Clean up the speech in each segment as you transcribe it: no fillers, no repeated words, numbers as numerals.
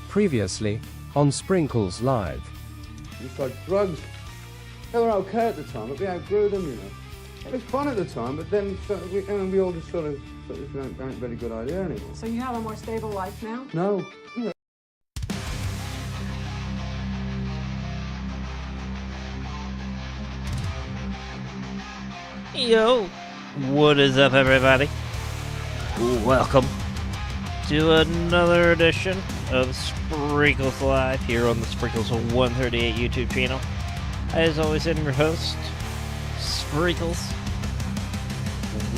Previously on Sprinkles Live. It's like drugs. They were okay at the time, but we outgrew them, you know. It was fun at the time, but then we all just sort of ain't a very good idea anymore. So you have a more stable life now? No. Yo, what is up, everybody? Welcome to another edition of Sprinkles Live here on the Sprinkles 138 YouTube channel. As always, I'm your host, Sprinkles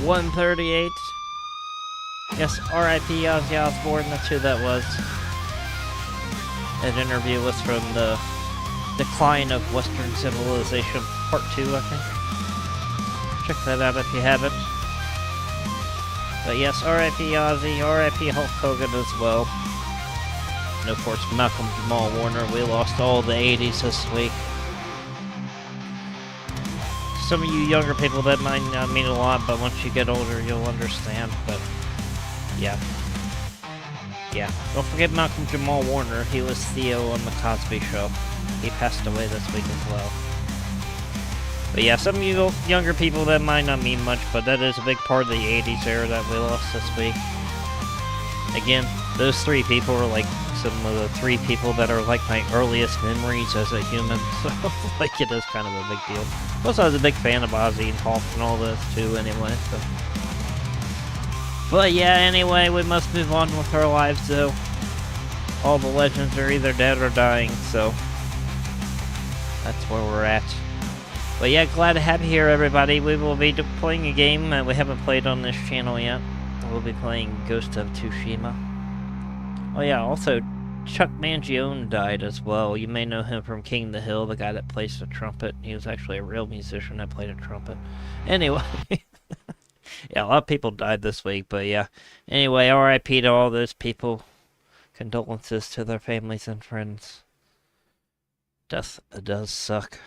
138. Yes, R.I.P. Ozzy Osbourne, that's who that was. That interview was from the Decline of Western Civilization Part 2, I think. Check that out if you haven't. But yes, R.I.P. Ozzy, R.I.P. Hulk Hogan as well. And of course, Malcolm Jamal Warner. We lost all the 80s this week. Some of you younger people, that might not mean a lot, but once you get older, you'll understand. But yeah. Yeah. Don't forget Malcolm Jamal Warner. He was Theo on The Cosby Show. He passed away this week as well. But yeah, some of you younger people, that might not mean much, but that is a big part of the 80s era that we lost this week. Again, those three people are like some of the three people that are like my earliest memories as a human, so like it is kind of a big deal. Plus I was a big fan of Ozzy and Hulk and all this too anyway, so. But yeah, anyway, we must move on with our lives though. All the legends are either dead or dying, so that's where we're at. But yeah, glad to have you here, everybody. We will be playing a game that we haven't played on this channel yet. We'll be playing Ghost of Tsushima. Oh yeah, also, Chuck Mangione died as well. You may know him from King the Hill, the guy that plays the trumpet. He was actually a real musician that played a trumpet. Anyway, yeah, a lot of people died this week, but yeah. Anyway, R.I.P. to all those people. Condolences to their families and friends. Death does suck.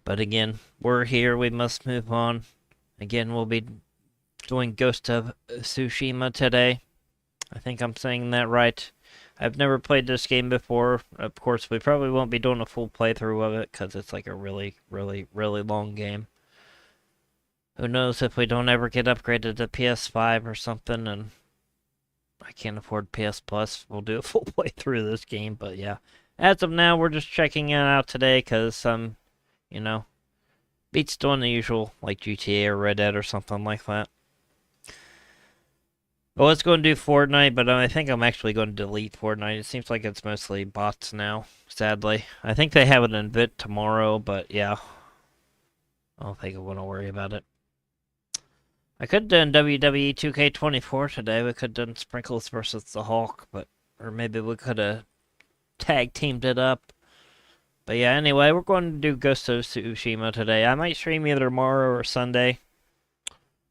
But again, we're here. We must move on. Again, we'll be doing Ghost of Tsushima today. I think I'm saying that right. I've never played this game before. Of course, we probably won't be doing a full playthrough of it because it's like a really, really, really long game. Who knows if we don't ever get upgraded to PS5 or something and I can't afford PS Plus, we'll do a full playthrough of this game. But yeah, as of now, we're just checking it out today because you know, beats doing the usual, like GTA or Red Dead or something like that. I was going to do Fortnite, but I think I'm actually going to delete Fortnite. It seems like it's mostly bots now, sadly. I think they have an event tomorrow, but yeah. I don't think I want to worry about it. I could have done WWE 2K24 today. We could have done Sprinkles versus the Hulk, but or maybe we could have tag teamed it up. But yeah, anyway, we're going to do Ghost of Tsushima today. I might stream either tomorrow or Sunday.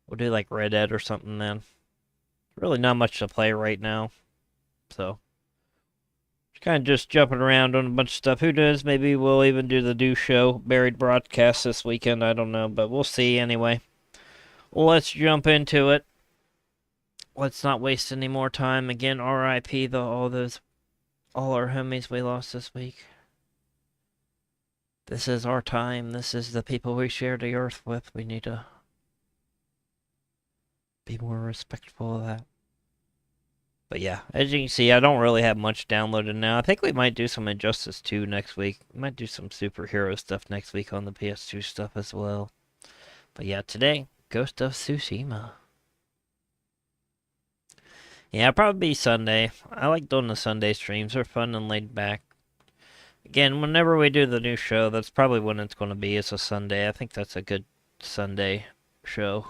We'll do like Red Dead or something then. Really not much to play right now. So, kind of just jumping around on a bunch of stuff. Who knows? Maybe we'll even do the Do Show Buried broadcast this weekend. I don't know, but we'll see anyway. Well, let's jump into it. Let's not waste any more time. Again, RIP all our homies we lost this week. This is our time. This is the people we share the earth with. We need to be more respectful of that. But yeah, as you can see, I don't really have much downloaded now. I think we might do some Injustice 2 next week. We might do some superhero stuff next week on the PS2 stuff as well. But yeah, today, Ghost of Tsushima. Yeah, probably be Sunday. I like doing the Sunday streams. They're fun and laid back. Again, whenever we do the new show, that's probably when it's going to be. It's a Sunday. I think that's a good Sunday show.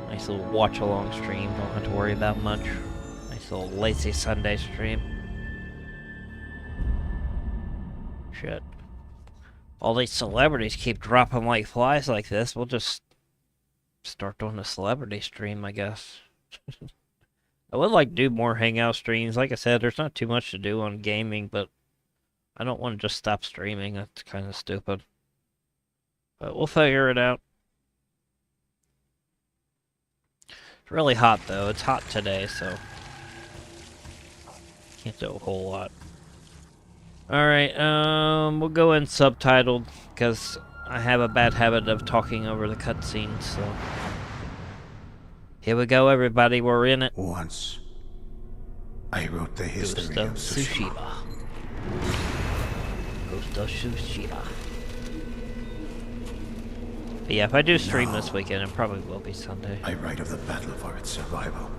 Nice little watch-along stream. Don't have to worry about much. Nice little lazy Sunday stream. Shit. All these celebrities keep dropping like flies like this. We'll just start doing a celebrity stream, I guess. I would like to do more hangout streams. Like I said, there's not too much to do on gaming, but I don't want to just stop streaming. That's kind of stupid. But we'll figure it out. It's really hot, though. It's hot today, so can't do a whole lot. Alright, we'll go in subtitled, because I have a bad habit of talking over the cutscenes, so... Here we go, everybody. We're in it. Once, I wrote the history of Tsushima. Ghost of Tsushima. But yeah, if I do stream this weekend, it probably will be Sunday. I write of the battle for its survival.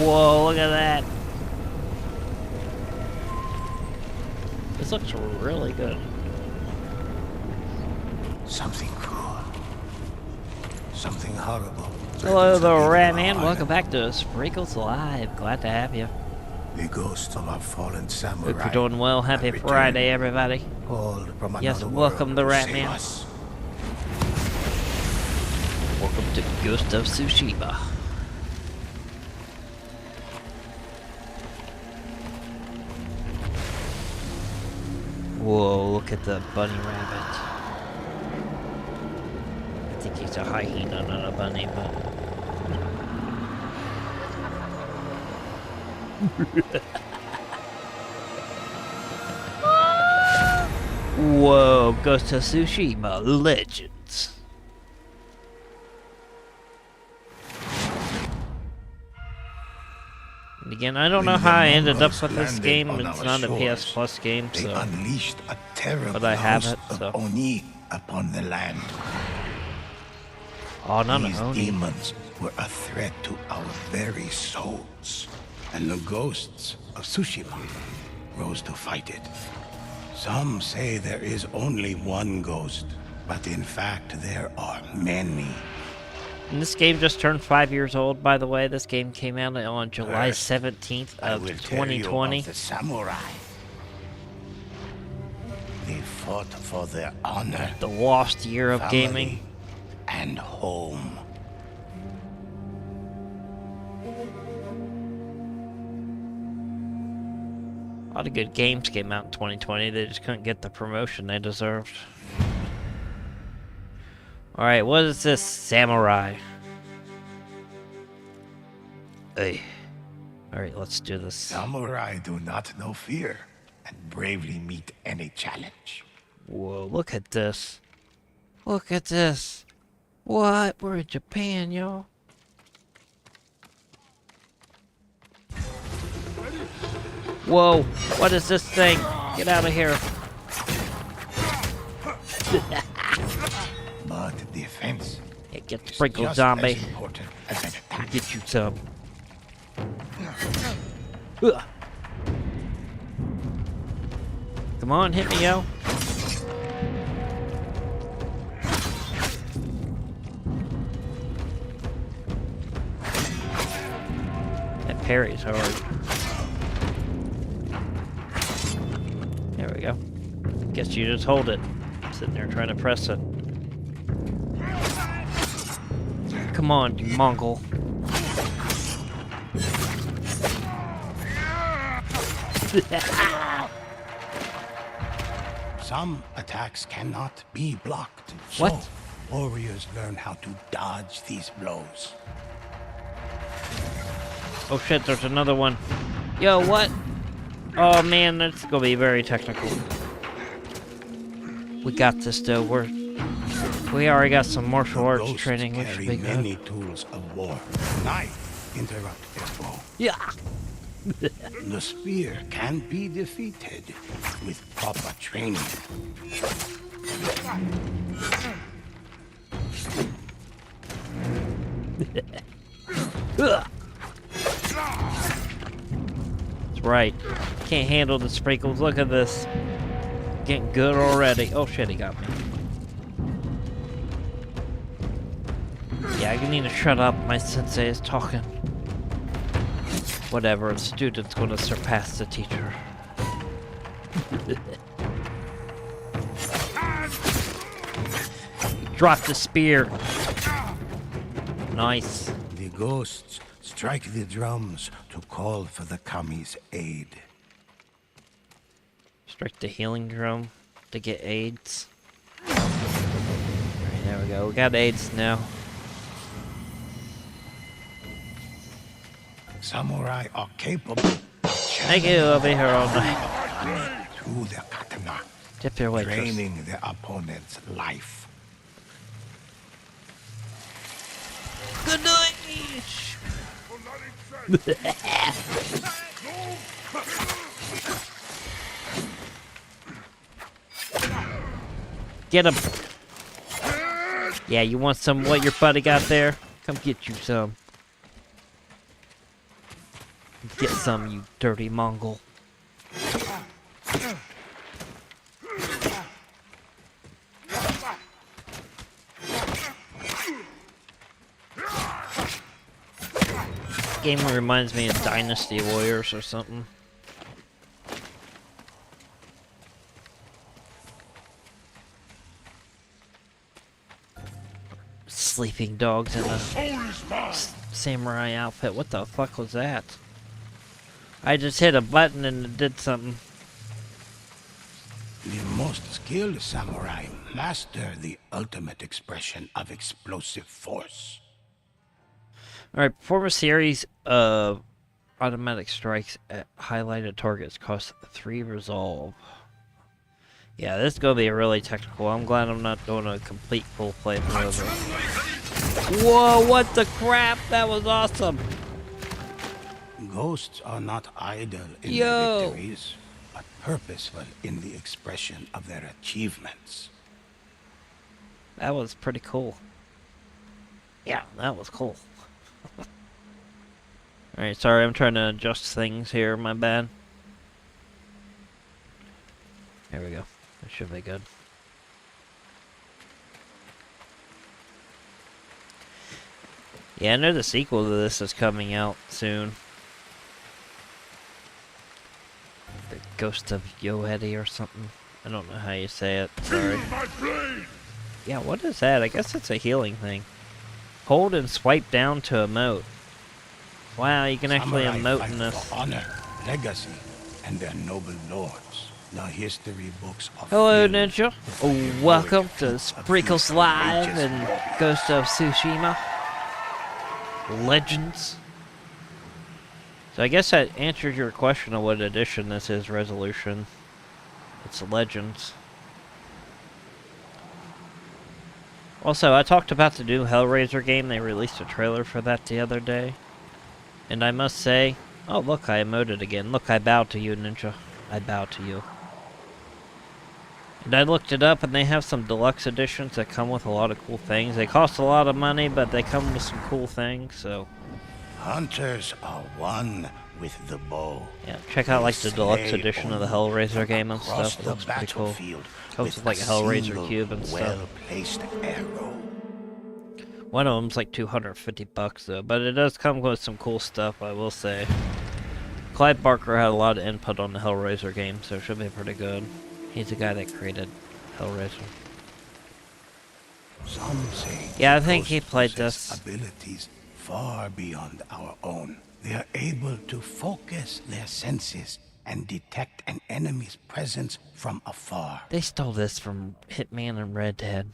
Whoa, look at that. This looks really good. Something cruel. Something horrible. Hello there, Ratman. Welcome back to Sprinkles Live. Glad to have you. The ghost of our fallen samurai. Hope you're doing well. Happy Friday, everybody. Called from Yes, another welcome the world to Ratman. save us. Welcome to Ghost of Tsushima. Whoa, look at the bunny rabbit. I think he's a hyena, not a bunny, but... Whoa, Ghost of Tsushima Legends. And again, I don't know how I ended up with this game. It's not a PS Plus game, They so... unleashed a terrible But I have host it, so... of Oni upon the land. Oh, not These a Oni. demons were a threat to our very souls, and the ghosts of Tsushima rose to fight it. Some say there is only one ghost, but in fact there are many. And this game just turned 5 years old, by the way. This game came out on July First, 17th I of will tell you 2020. of the samurai. They fought for their honor, The lost year of family, gaming. and home. lot of good games came out in 2020. They just couldn't get the promotion they deserved. Alright, what is this? Samurai. Hey. Alright, let's do this. Samurai do not know fear and bravely meet any challenge. Whoa, look at this. Look at this. What? We're in Japan, y'all. Whoa, what is this thing? Get out of here. But defense Yeah, get is sprinkled, just zombie. as important as an attack. Get you some. Ugh. Come on, hit me, yo. That parry's hard. There we go. Guess you just hold it. Sitting there trying to press it. Come on, you Mongol. Some attacks cannot be blocked. What? So, warriors learn how to dodge these blows. Oh shit, there's another one. Yo, what? Oh man, that's gonna be very technical. We got this though. We already got some martial arts Ghosts training, which carry should be many good. tools of war. Knife interrupt their flow. Yeah. The spear can be defeated with proper training. That's right. Can't handle the sprinkles. Look at this. Getting good already. Oh shit, he got me. Yeah, I need to shut up. My sensei is talking. Whatever, the student's gonna surpass the teacher. Drop the spear. Nice. The ghosts strike the drums to call for the kami's aid. Strike the healing drum to get aids. Alright, there we go. We got aids now. Samurai are capable Thank you, I'll be here all night. through their katana, Tip your waitress. draining their opponent's life. Good night. Get him. Yeah, you want some what your buddy got there? Come get you some. Get some, you dirty Mongol. Game reminds me of Dynasty Warriors or something. Sleeping dogs in a samurai outfit. What the fuck was that? I just hit a button and it did something. The most skilled samurai master the ultimate expression of explosive force. Alright, perform a series of automatic strikes at highlighted targets. Cost 3 resolve. Yeah, this is gonna be really technical. I'm glad I'm not doing a complete full playthrough of it. Whoa, what the crap? That was awesome! Ghosts are not idle in Yo. their victories, but purposeful in the expression of their achievements. That was pretty cool. Yeah, that was cool. Alright, sorry, I'm trying to adjust things here, my bad. There we go. That should be good. Yeah, I know the sequel to this is coming out soon. The Ghost of Yoedi or something. I don't know how you say it. Sorry. Yeah, what is that? I guess it's a healing thing. Hold and swipe down to emote. Wow, you can actually Samurai emote fight in this. for honor, legacy, and their noble lords. The history books are Hello, filled Ninja. with heroic Welcome to feats of Sprinkles these Live courageous and warriors. Ghost of Tsushima Legends. So I guess that answers your question of what edition this is, Resolution. It's Legends. Also, I talked about the new Hellraiser game. They released a trailer for that the other day. And I must say... Oh, look, I emoted again. Look, I bow to you, Ninja. I bow to you. And I looked it up, and they have some deluxe editions that come with a lot of cool things. They cost a lot of money, but they come with some cool things, so... Hunters are one with the bow. Yeah, check out, like, the deluxe Slay edition of the only Hellraiser game and across stuff. It the looks pretty cool. battlefield Comes with, like, a Hellraiser cube and stuff. Well-placed arrow. One of them's like $250 though, but it does come with some cool stuff, I will say. Clive Barker had a lot of input on the Hellraiser game, so it should be pretty good. He's the guy that created Hellraiser. Some say Yeah, I think he ghosts played possess this. abilities far beyond our own. They are able to focus their senses and detect an enemy's presence from afar. They stole this from Hitman and Red Dead.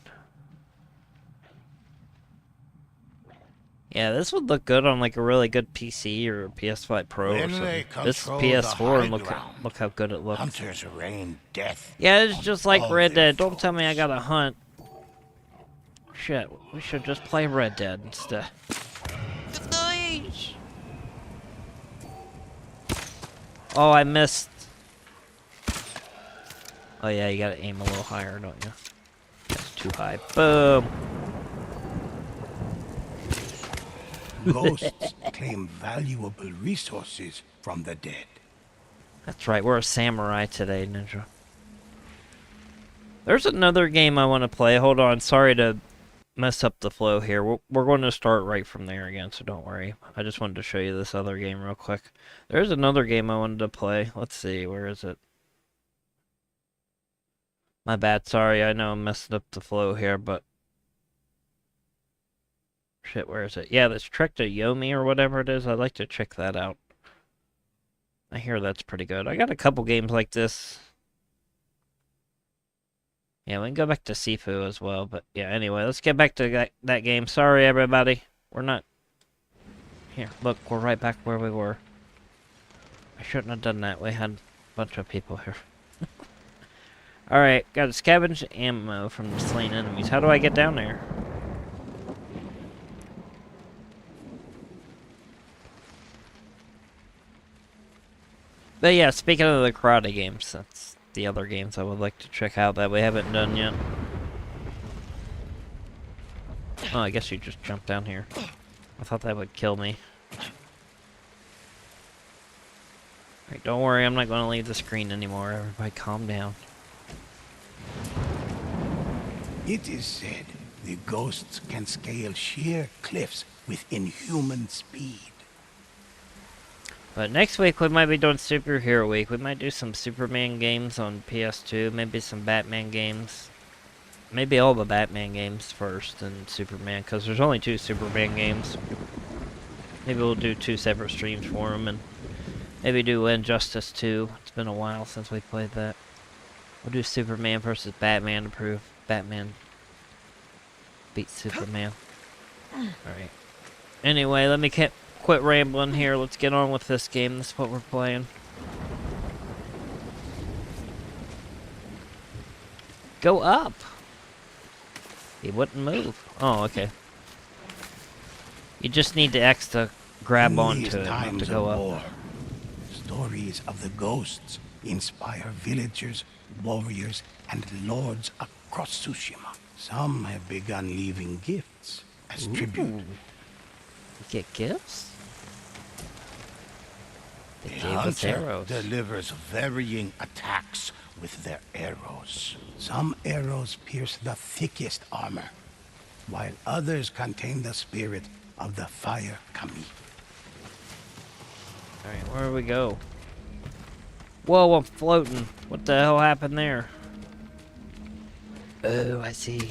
Yeah, this would look good on like a really good PC or a PS5 Pro or When something. they This is control the PS4 and high look ground, how good it looks. Hunters rain death. Yeah, it's on just like all Red their Dead. Don't tell me I foes. gotta hunt. Shit, we should just play Red Dead instead. Nice. Oh, I missed. Oh yeah, you gotta aim a little higher, don't you? That's too high. Boom. Ghosts claim valuable resources from the dead. That's right, we're a samurai today, Ninja. There's another game I want to play. Hold on, sorry to mess up the flow here. We're going to start right from there again, so don't worry. I just wanted to show you this other game real quick. There's another game I wanted to play. Let's see, where is it? My bad, sorry, I know I'm messing up the flow here, but... Shit, where is it? Yeah, this Trek to Yomi or whatever it is. I'd like to check that out. I hear that's pretty good. I got a couple games like this. Yeah, we can go back to Sifu as well, but yeah, anyway, let's get back to that game. Sorry, everybody. We're not... Here, look, we're right back where we were. I shouldn't have done that. We had a bunch of people here. Alright, got to scavenge ammo from the slain enemies. How do I get down there? But yeah, speaking of the karate games, that's the other games I would like to check out that we haven't done yet. Oh, I guess you just jumped down here. I thought that would kill me. Alright, don't worry, I'm not going to leave the screen anymore. Everybody calm down. It is said the ghosts can scale sheer cliffs with inhuman speed. But next week we might be doing Superhero Week. We might do some Superman games on PS2, maybe some Batman games. Maybe all the Batman games first, and Superman, because there's only 2 Superman games. Maybe we'll do 2 separate streams for them, and maybe do Injustice 2. It's been a while since we played that. We'll do Superman versus Batman to prove Batman beat Superman. Alright. Anyway, let me quit rambling here. Let's get on with this game. That's what we're playing. Go up! He wouldn't move. Oh, okay. You just need the X to grab In onto these it, not times to go of up. war, stories of the ghosts inspire villagers, warriors, and lords across Tsushima. Some have begun leaving gifts as tribute. You get gifts? They The gave us hunter arrows. delivers varying attacks with their arrows. Some arrows pierce the thickest armor, while others contain the spirit of the fire kami. Alright, where do we go? Whoa, I'm floating. What the hell happened there? Oh, I see.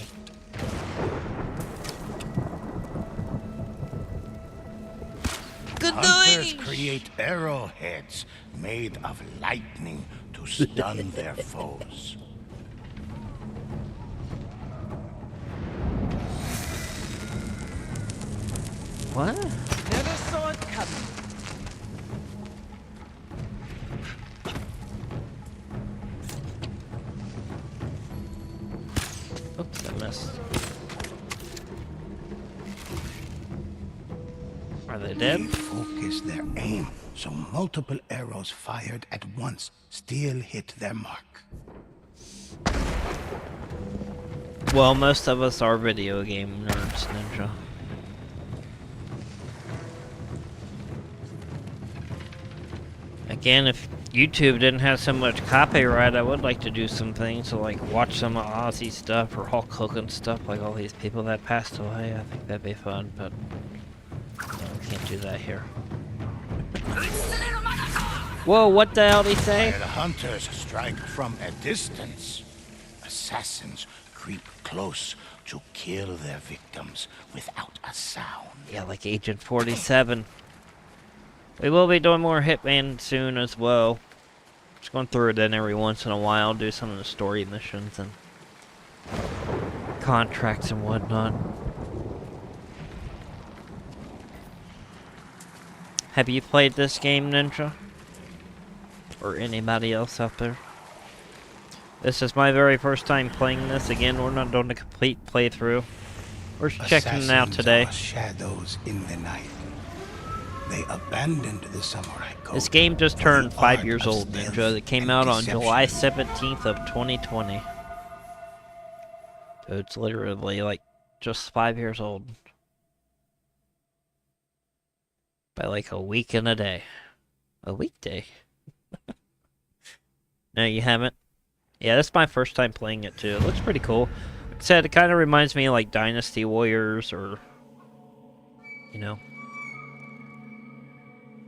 Hunters create arrowheads made of lightning to stun their foes. What? Never saw it coming. Oops, I missed. Are they dead? They focus their aim, so multiple arrows fired at once still hit their mark. Well, most of us are video game nerds, Ninja. Again, if YouTube didn't have so much copyright, I would like to do some things, so like watch some Aussie stuff or Hulk Hogan stuff, like all these people that passed away. I think that'd be fun, but we can't do that here. Whoa, what the hell did he say? While hunters strike from a distance, assassins creep close to kill their victims without a sound. Yeah, like Agent 47. We will be doing more Hitman soon as well. Just going through it in every once in a while, do some of the story missions and contracts and whatnot. Have you played this game, Ninja? Or anybody else out there? This is my very first time playing this. Again, we're not doing a complete playthrough. We're just checking it out today. Are shadows in the night. They abandoned the samurai code. This game just turned the 5 art years of old, stealth Ninja. It came and out on deception. July 17th of 2020. So it's literally like just 5 years old. By like a week and a day. A weekday. No, you haven't? Yeah, that's my first time playing it too. It looks pretty cool. Like I said, it kind of reminds me of like Dynasty Warriors or, you know,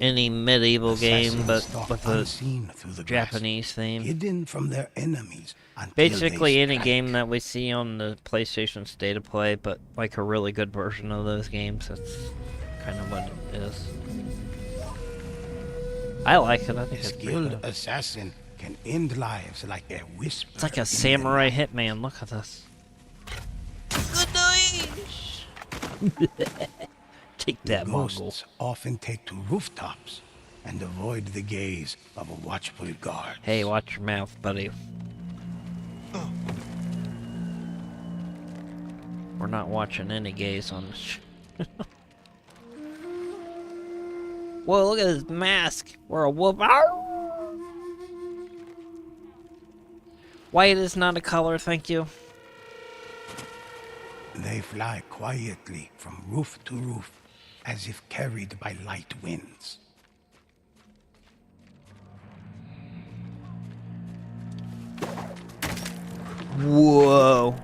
any medieval game, but Assassins with stalk a unseen through the grass, Japanese theme. hidden from their enemies until Basically they any strike. game that we see on the PlayStation State of Play, but like a really good version of those games. That's kind of what it is. I like it. I think A it's pretty skilled cool. assassin can end lives like a whisper. It's like a in the samurai night. hitman. Look at this. Take that, Mongol. Ghosts often take to rooftops and avoid the gaze of a watchful guard. Hey, watch your mouth, buddy. We're not watching any gays on this. Whoa, look at his mask. We're a wolf. Arr! White is not a color, thank you. They fly quietly from roof to roof, as if carried by light winds. Whoa.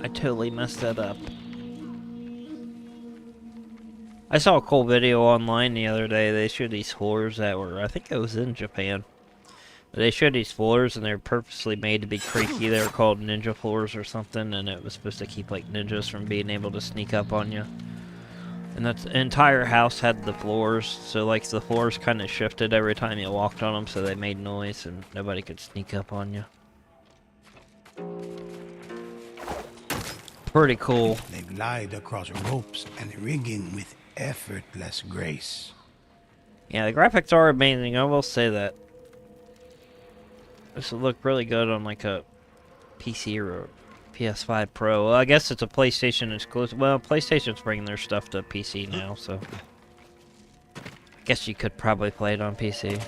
I totally messed that up. I saw a cool video online the other day. They showed these floors that were, I think it was in Japan. They showed these floors and they're purposely made to be creaky. They were called ninja floors or something, and it was supposed to keep like ninjas from being able to sneak up on you. And that entire house had the floors, so like the floors kind of shifted every time you walked on them, so they made noise and nobody could sneak up on you. Pretty cool. They glide across ropes and rigging with effortless grace. Yeah, the graphics are amazing, I will say that. This would look really good on like a PC or a PS5 Pro. Well, I guess it's a PlayStation exclusive. Well, PlayStation's bringing their stuff to PC now, so I guess you could probably play it on PC.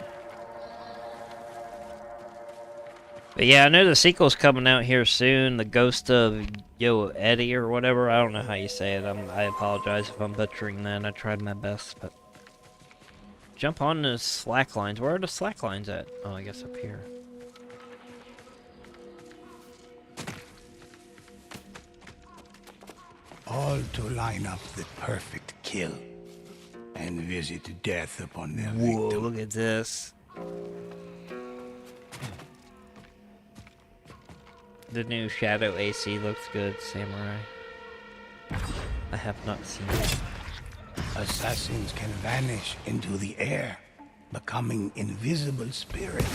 But yeah, I know the sequel's coming out here soon. The Ghost of Eddie or whatever. I don't know how you say it. I apologize if I'm butchering that. I tried my best, but jump on the slack lines. Where are the slack lines at? Oh, I guess up here. All to line up the perfect kill and visit death upon their Whoa, victim. look at this. The new Shadow AC looks good, Samurai. I have not seen it. Assassins can vanish into the air, becoming invisible spirits,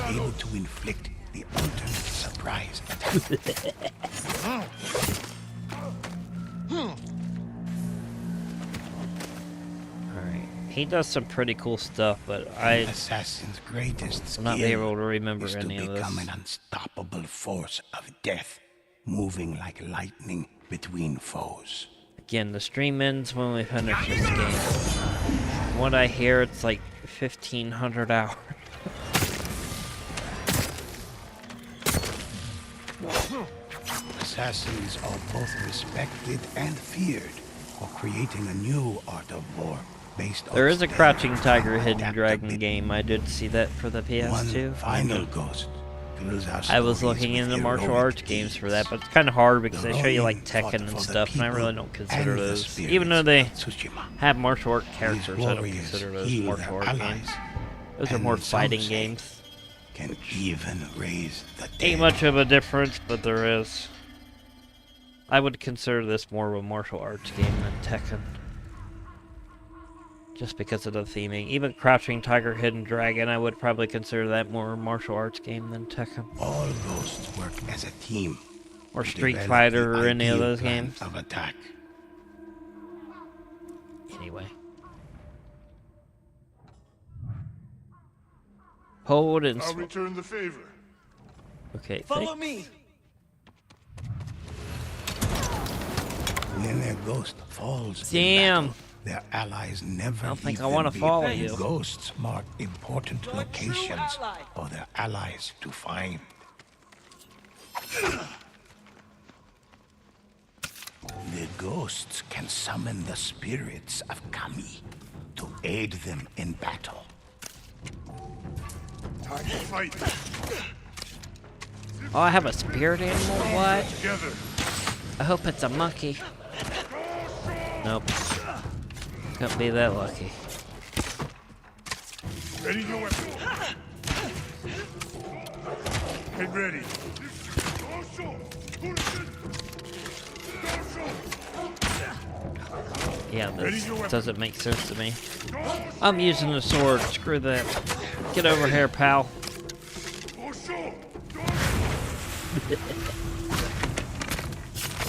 able to inflict the ultimate surprise attack. Alright. He does some pretty cool stuff, but Assassin's greatest skill I'm not able to remember is any to of this. become an unstoppable force of death, moving like lightning between foes. Again, the stream ends when we finish this game. From what I hear, it's like 1,500 hours. Assassins are both respected and feared for creating a new art of war based on There is a stealth Crouching Tiger, and Hidden Dragon adaptability. game. I did see that for the PS2. One final ghost fills our I was stories looking with into martial heroic arts games for that, deeds. but it's kind of hard because The they show you like Ronin Tekken fought and for the stuff, and I really people don't consider and the those. spirits Even though they of Tsushima. have martial art These characters, I don't warriors consider those heal martial their art allies, games. Those are and more some fighting say games. Can even raise the dead. Ain't much of a difference, but there is. I would consider this more of a martial arts game than Tekken. Just because of the theming. Even Crouching Tiger, Hidden Dragon, I would probably consider that more a martial arts game than Tekken. All ghosts work as a team. Or to Street develop Fighter the or any of ideal those plan games. Of attack. Anyway. Hold and I'll return the favor. Okay, Follow me. When their ghost falls Damn. in battle, their allies never I don't think I even wanna beat follow them. you. Ghosts mark important You're a true locations ally. for their allies to find. The ghosts can summon the spirits of Kami to aid them in battle. Time to fight. Oh, I have a spirit animal? What? Together. I hope it's a monkey. Nope. Couldn't be that lucky. Ready your weapon. Get ready. Yeah, this doesn't make sense to me. I'm using the sword. Screw that. Get over here, pal.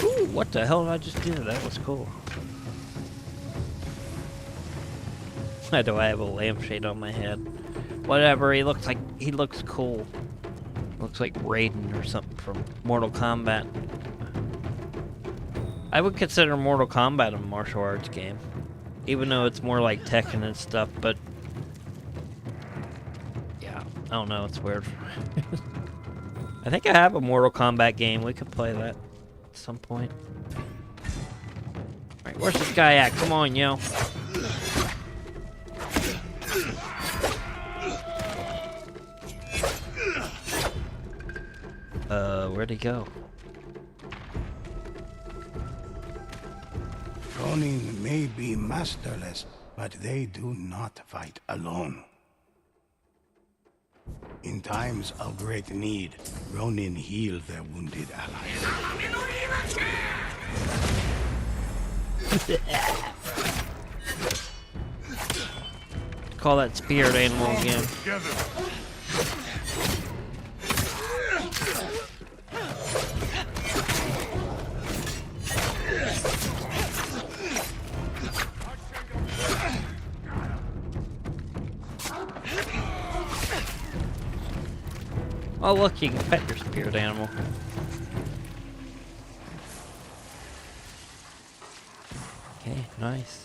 Ooh, what the hell did I just do? That was cool. Why do I have a lampshade on my head? Whatever, he looks cool. Looks like Raiden or something from Mortal Kombat. I would consider Mortal Kombat a martial arts game. Even though it's more like Tekken and stuff, but... yeah, I don't know, it's weird. I think I have a Mortal Kombat game. We could play that at some point. Alright, where's this guy at? Come on, yo. Where'd he go? Ronin may be masterless, but they do not fight alone. In times of great need, Ronin heal their wounded allies. Call that spirit animal again. Together. Oh look, you can pet your spirit animal. Okay, nice.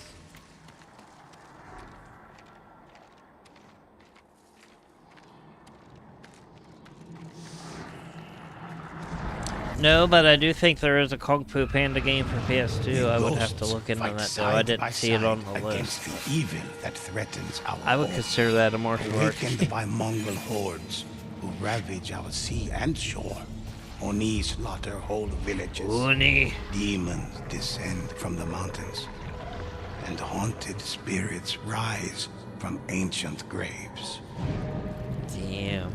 No, but I do think there is a Kung Fu Panda game for PS2. I would have to look into that though. I didn't see it on the list. The evil that threatens our I would home. consider that a martial arts Awakened game. by Mongol hordes who ravage our sea and shore. Oni slaughter whole villages. Oni. Demons descend from the mountains. And haunted spirits rise from ancient graves. Damn.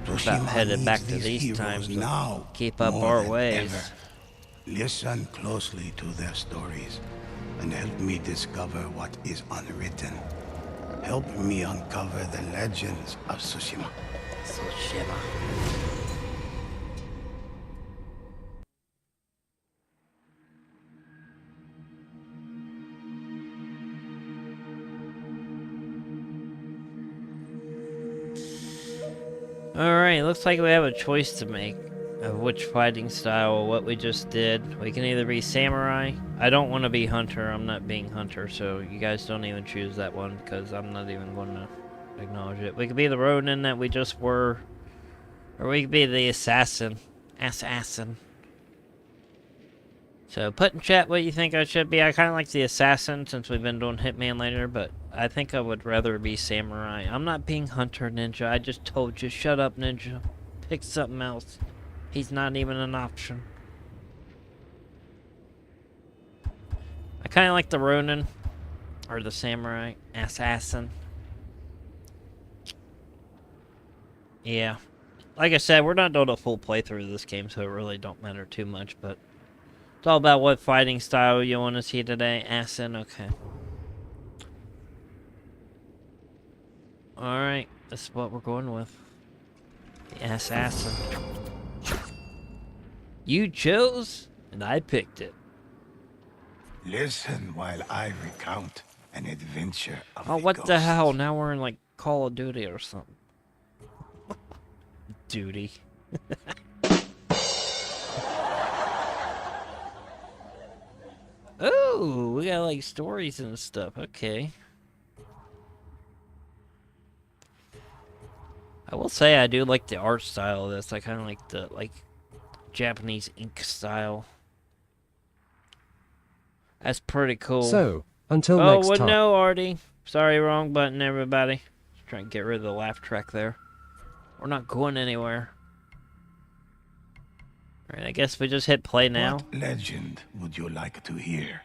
Tsushima About headed back needs to these heroes times to now keep up more our than ways. ever. Listen closely to their stories and help me discover what is unwritten. Help me uncover the legends of Tsushima. Tsushima. Alright, looks like we have a choice to make of which fighting style, what we just did. We can either be samurai. I don't want to be hunter. I'm not being hunter, so you guys don't even choose that one because I'm not even going to acknowledge it. We could be the ronin that we just were, or we could be the assassin. Assassin. So put in chat what you think I should be. I kind of like the assassin since we've been doing Hitman later, but I think I would rather be samurai. I'm not being hunter, ninja. I just told you. Shut up, ninja. Pick something else. He's not even an option. I kind of like the ronin or the samurai assassin. Yeah. Like I said, we're not doing a full playthrough of this game, so it really don't matter too much, but it's all about what fighting style you want to see today. Assassin, okay. Alright, this is what we're going with. The assassin. You chose, and I picked it. Listen while I recount an adventure of Oh, the what the ghosts. hell? Now we're in, like, Call of Duty or something. Duty. Oh, we got, like, stories and stuff. Okay. I will say I do like the art style of this. I kind of like the, like, Japanese ink style. That's pretty cool. So, until Oh, next well, time. no, Artie. Sorry, wrong button, everybody. Just trying to get rid of the laugh track there. We're not going anywhere. Alright, I guess we just hit play now. What legend would you like to hear?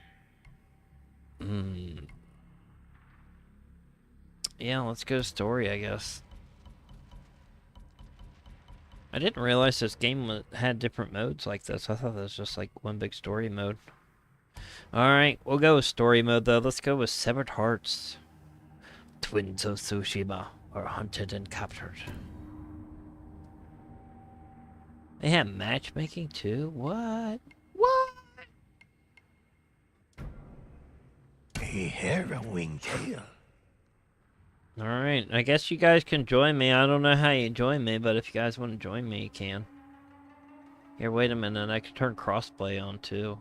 Yeah, let's go to story, I guess. I didn't realize this game had different modes like this. I thought it was just like one big story mode. Alright, we'll go with story mode though. Let's go with Severed Hearts. Twins of Tsushima are hunted and captured. They have matchmaking too? What? What? A harrowing tale. Alright, I guess you guys can join me. I don't know how you join me, but if you guys want to join me, you can. Here, wait a minute. I can turn crossplay on too.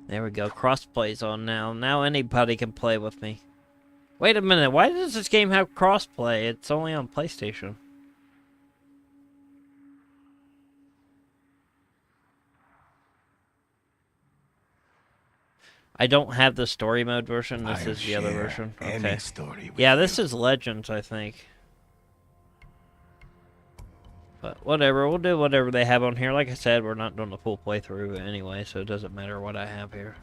There we go. Crossplay's on now. Now anybody can play with me. Wait a minute. Why does this game have crossplay? It's only on PlayStation. I don't have the story mode version. This I'll is the other share version. any Okay. story with Yeah, this you. is Legends, I think. But whatever, we'll do whatever they have on here. Like I said, we're not doing a full playthrough anyway, so it doesn't matter what I have here.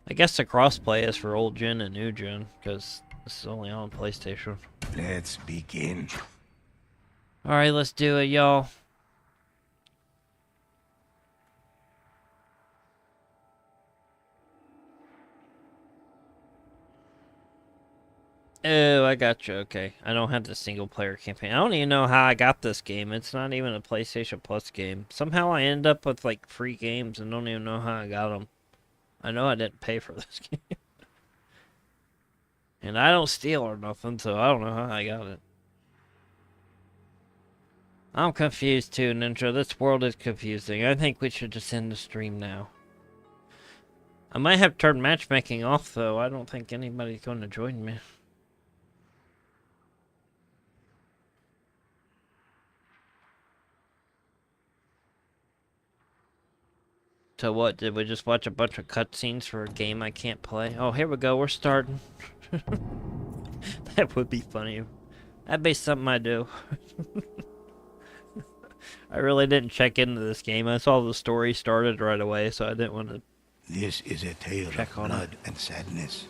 I guess the crossplay is for old gen and new gen, because this is only on PlayStation. Let's begin. Alright, let's do it, y'all. Oh, I got you. Okay. I don't have the single player campaign. I don't even know how I got this game. It's not even a PlayStation Plus game. Somehow I end up with like free games and don't even know how I got them. I know I didn't pay for this game. And I don't steal or nothing, so I don't know how I got it. I'm confused too, Ninja. This world is confusing. I think we should just end the stream now. I might have turned matchmaking off, though. I don't think anybody's going to join me. So what, did we just watch a bunch of cutscenes for a game I can't play? Oh, here we go, we're starting. That would be funny. That'd be something I do. I really didn't check into this game. I saw the story started right away, so I didn't want to. This is a tale Check of on blood and sadness.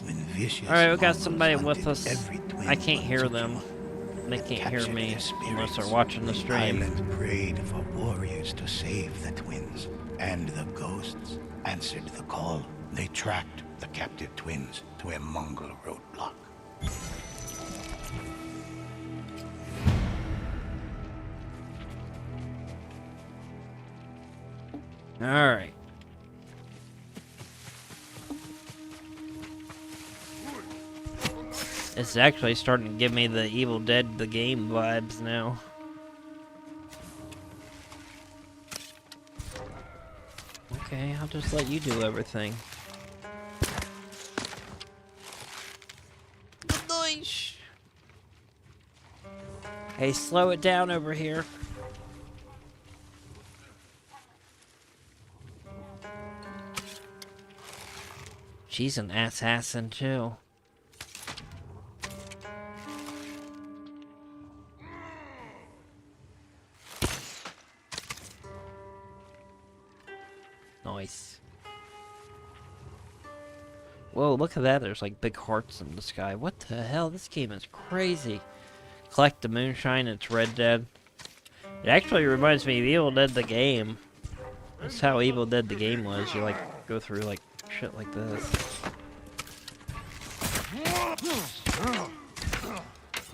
When vicious Alright, we got monsters somebody with hunted us. every twin I can't of hear them. Tsushima. they can't hear captured me their spirits. unless they're watching the stream. Island prayed for warriors to save the twins, and the ghosts answered the call. They tracked the captive twins to a Mongol roadblock. Alright. It's actually starting to give me the Evil Dead the game vibes now. Okay, I'll just let you do everything. Nice. Hey, slow it down over here. She's an assassin too. Nice. Whoa, look at that. There's like big hearts in the sky. What the hell? This game is crazy. Collect the moonshine. It's Red Dead. It actually reminds me of Evil Dead the game. That's how Evil Dead the game was. You like go through like shit like this.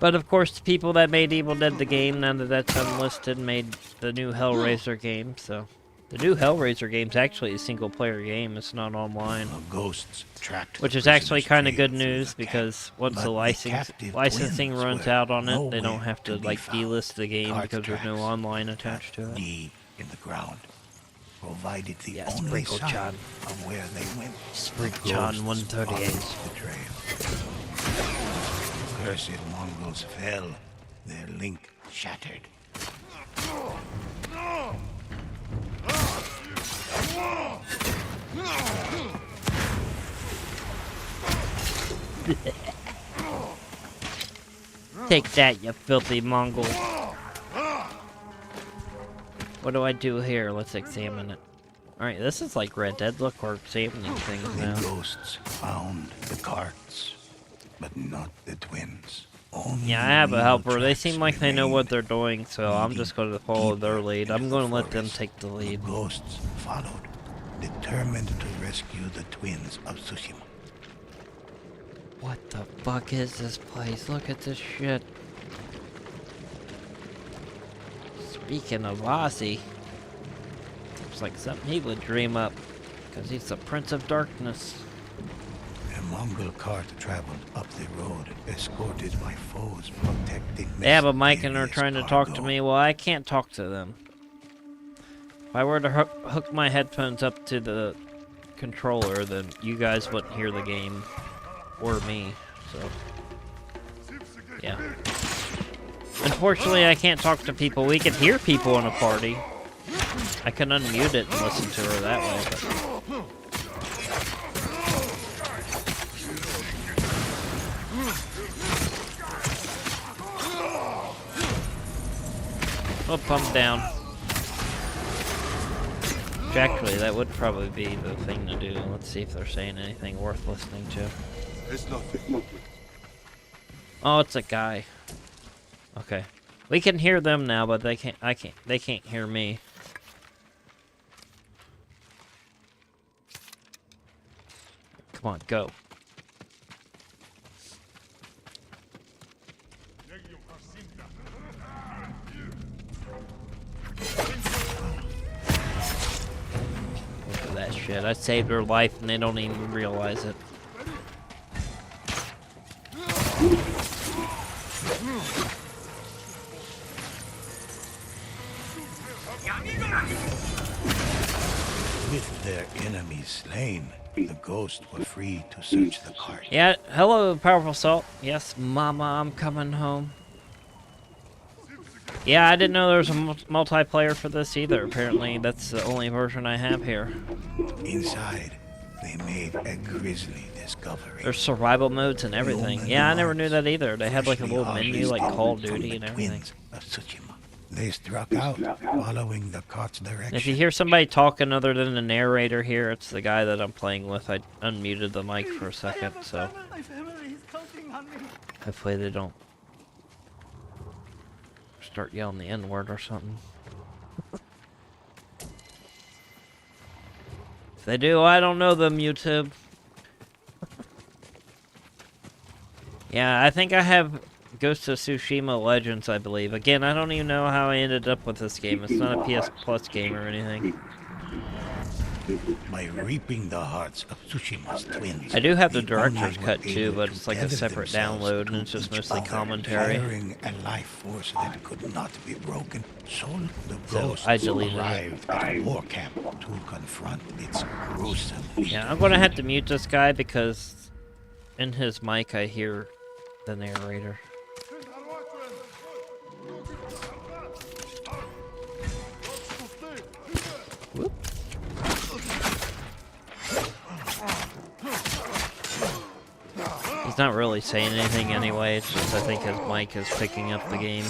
But of course, the people that made Evil Dead the game, now that that's unlisted, made the new Hellraiser game, so... The new Hellraiser game's actually a single-player game, it's not online. The ghosts tracked Which the is actually prisoners' kind of trail good through news, the because camp. once But the the captive licensing twins runs were out on it, they nowhere don't have to, be like, found. delist the game Cart because there's no tracks online attached to it. deep in the ground provided the Yeah, only Sprinkle sign John. of where they went. Sprinkle The John ghosts 138. followed the trail. Cursed Mongols fell, their link shattered. Take that, you filthy Mongol. What do I do here? Let's examine it. Alright, this is like Red Dead. Look, we're examining things The now. ghosts found the carts, but not the twins. Only Yeah, I have a real helper. They tracks seem like they know what remained. they're doing, so I'm just going to follow their Deeper lead. into I'm the going to let them forest, take the lead. The ghosts followed, determined to rescue the twins of Tsushima. What the fuck is this place? Look at this shit. Speaking of Ozzy, it's like something he would dream up, because he's the Prince of Darkness. A Mongol cart traveled up the road, escorted by foes protecting. They have a mic and they're mysterious trying to talk to cargo. me. Well, I can't talk to them. If I were to hook my headphones up to the controller, then you guys wouldn't hear the game. Or me, so... Yeah. Unfortunately, I can't talk to people. We can hear people in a party. I can unmute it and listen to her that way, but... Oh, I'm down. Actually, that would probably be the thing to do. Let's see if they're saying anything worth listening to. It's nothing. Oh, it's a guy. Okay. We can hear them now, but they can't hear me. Come on, go. Look at that shit. I saved her life and they don't even realize it. With their enemies slain, the ghosts were free to search the cart. Yeah, hello, Powerful Salt. Yes, Mama, I'm coming home. Yeah, I didn't know there was a multiplayer for this either. Apparently, that's the only version I have here. Inside, they made a grisly discovery. There's survival modes and everything. Yeah, I never knew that either. They had like a little menu like Call of Duty and everything. Twins of Tsushima. They struck out, following the cart's direction. If you hear somebody talking other than the narrator here, it's the guy that I'm playing with. I unmuted the mic for a second, so My family is counting on me. hopefully they don't start yelling the N-word or something. If they do, I don't know them, YouTube. Yeah, I think I have Ghost of Tsushima Legends, I believe. Again, I don't even know how I ended up with this game. It's not a PS Plus game or anything. By reaping the hearts of Tsushima's twins. I do have the the director's Oni cut were too, able but to it's like a gather separate themselves download and to it's just each mostly other, commentary. Firing a life force that could not be broken. So the So ghosts I deleted it. arrived at a war camp to confront its gruesome. Yeah, I'm gonna have to mute this guy because in his mic I hear the narrator. Whoop. He's not really saying anything anyway, it's just I think his mic is picking up the game.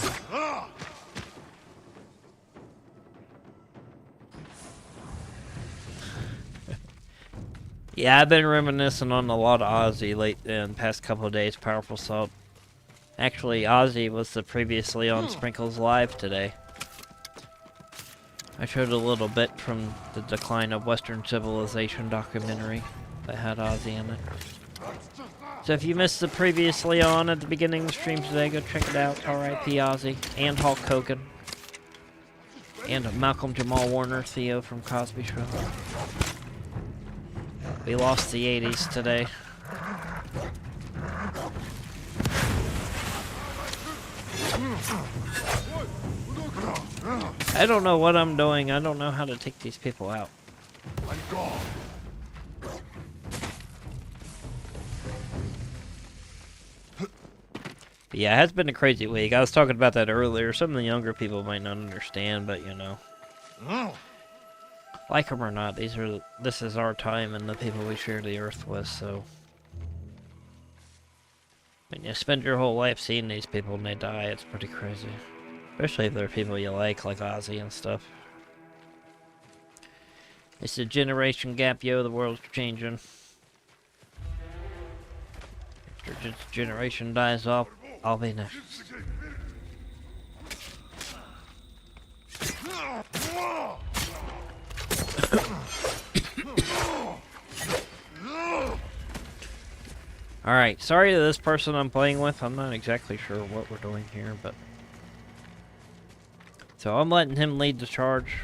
Yeah, I've been reminiscing on a lot of Ozzy late in the past couple of days, Powerful Salt. Actually, Ozzy was the previously on Sprinkles Live today. I showed a little bit from the Decline of Western Civilization documentary that had Ozzy in it. So if you missed the previously on at the beginning of the stream today, go check it out. R.I.P. Ozzy and Hulk Hogan. And Malcolm Jamal Warner, Theo from Cosby Show. We lost the 80s today. I don't know what I'm doing. I don't know how to take these people out. But yeah, it has been a crazy week. I was talking about that earlier. Some of the younger people might not understand, but you know. Like them or not, this is our time and the people we share the earth with, so. When you spend your whole life seeing these people and they die, it's pretty crazy. Especially if they're people you like Ozzy and stuff. It's a generation gap, yo, the world's changing. After this generation dies off, I'll be next. Alright, sorry to this person I'm playing with. I'm not exactly sure what we're doing here, but... So I'm letting him lead the charge.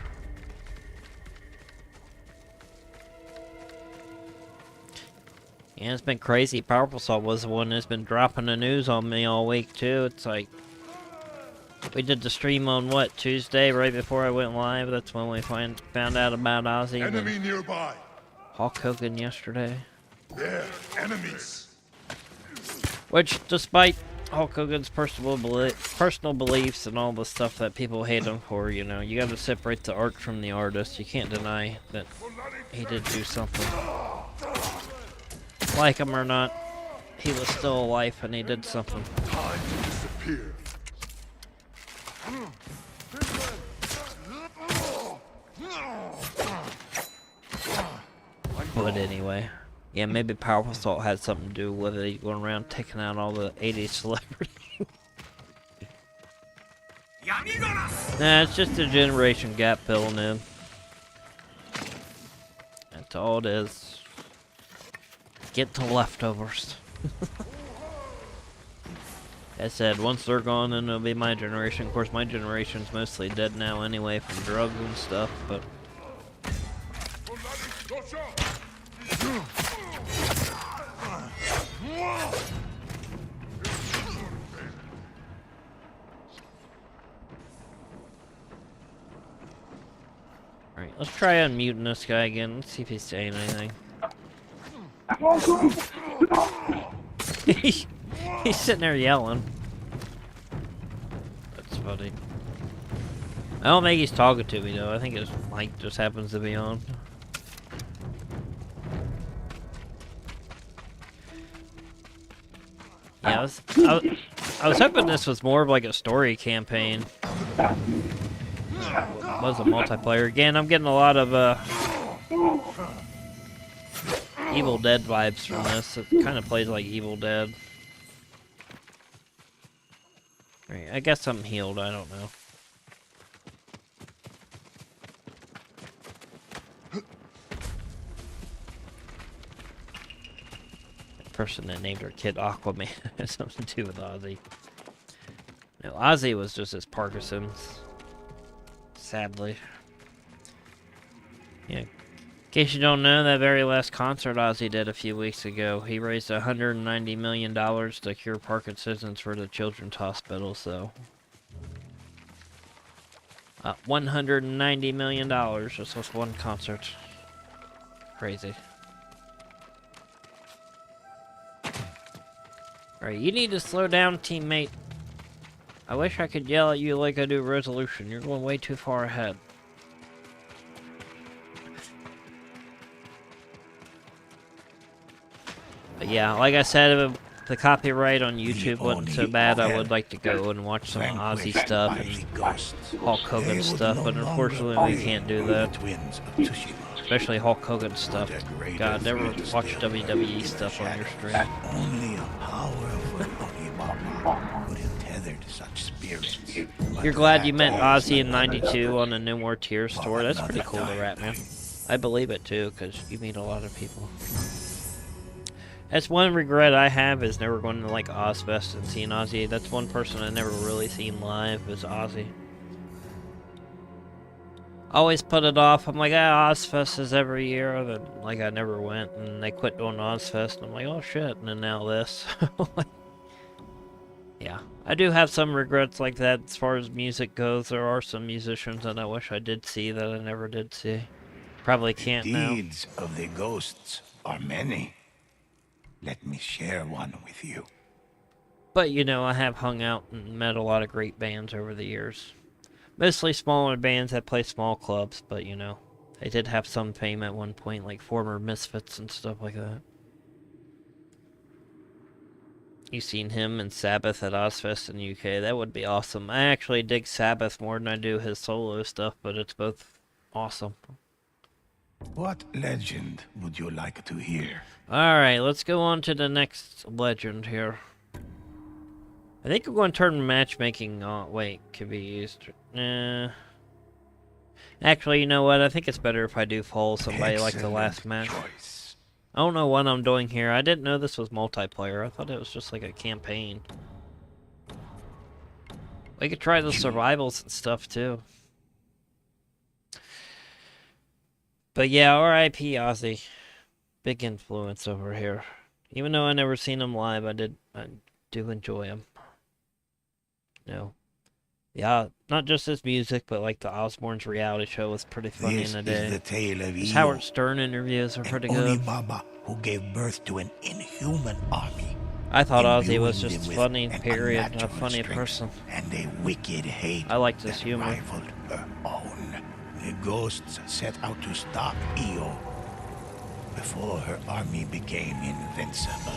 Yeah, it's been crazy. Powerful Salt was the one that's been dropping the news on me all week, too. It's like... We did the stream on, what, Tuesday, right before I went live? That's when we found out about Ozzy. Enemy nearby. Hulk Hogan yesterday. There, enemies. Which, despite Hulk Hogan's personal beliefs and all the stuff that people hate him for, you know, you gotta separate the art from the artist. You can't deny that he did do something. Like him or not, he was still alive and he did something. Time to disappear. But anyway, yeah, maybe Powerful Salt had something to do with it. He's going around taking out all the 80s celebrities. Nah, it's just a generation gap filling in. That's all it is. Get to leftovers. As I said, once they're gone, then it'll be my generation. Of course, my generation's mostly dead now anyway from drugs and stuff, but... Alright, let's try unmuting this guy again. Let's see if he's saying anything. He's sitting there yelling. That's funny. I don't think he's talking to me though. I think his mic just happens to be on. Yeah, I was hoping this was more of like a story campaign. It was a multiplayer. Again, I'm getting a lot of Evil Dead vibes from this. It kind of plays like Evil Dead. Right, I guess I'm healed, I don't know. The person that named her kid Aquaman has something to do with Ozzy. No, Ozzy was just his Parkinson's. Sadly. Yeah. In case you don't know, that very last concert Ozzy did a few weeks ago, he raised $190 million to cure Parkinson's for the Children's Hospital, so... $190 million just with one concert. Crazy. Alright, you need to slow down, teammate. I wish I could yell at you like I do Resolution. You're going way too far ahead. But yeah, like I said, if the copyright on YouTube wasn't so bad, I would like to go and watch some Ozzy stuff and Hulk Hogan stuff, but unfortunately we can't do that. Especially Hulk Hogan stuff. God, never watch WWE stuff on your stream. Only a powerful Alibaba could have tethered such spirits. You're glad you met Ozzy in '92 on the No More Tears tour? That's pretty cool to rap, man. I believe it too, because you meet a lot of people. That's one regret I have, is never going to like Ozfest and seeing Ozzy. That's one person I never really seen live, is Ozzy. Always put it off. I'm like, Ozfest is every year, and then, like, I never went, and they quit doing Ozfest, and I'm like, oh shit, and then now this. Yeah, I do have some regrets like that as far as music goes. There are some musicians that I wish I did see that I never did see. Probably can't now. The deeds of the ghosts are many. Let me share one with you. But, you know, I have hung out and met a lot of great bands over the years. Mostly smaller bands that play small clubs, but, you know, they did have some fame at one point, like former Misfits and stuff like that. You seen him and Sabbath at Ozfest in the UK. That would be awesome. I actually dig Sabbath more than I do his solo stuff, but it's both awesome. What legend would you like to hear? Alright, let's go on to the next legend here. I think we're going to turn matchmaking on. Wait, could be used. Actually, you know what? I think it's better if I do follow somebody like the last match. Choice. I don't know what I'm doing here. I didn't know this was multiplayer. I thought it was just like a campaign. We could try the survivals and stuff too. But yeah, R.I.P. Ozzy. Big influence over here. Even though I never seen him live, I do enjoy him. No. Yeah, not just his music, but like the Osbourne's reality show was pretty funny in the day. Is the tale of His Io, Howard Stern interviews are pretty an good. Alibaba who gave birth to an inhuman army. I thought Ozzy was Imbuing just them with funny, an period. A unnatural funny strength person. And a wicked hate I liked his that humor. rivaled her own. The ghosts set out to stop Io before her army became invincible.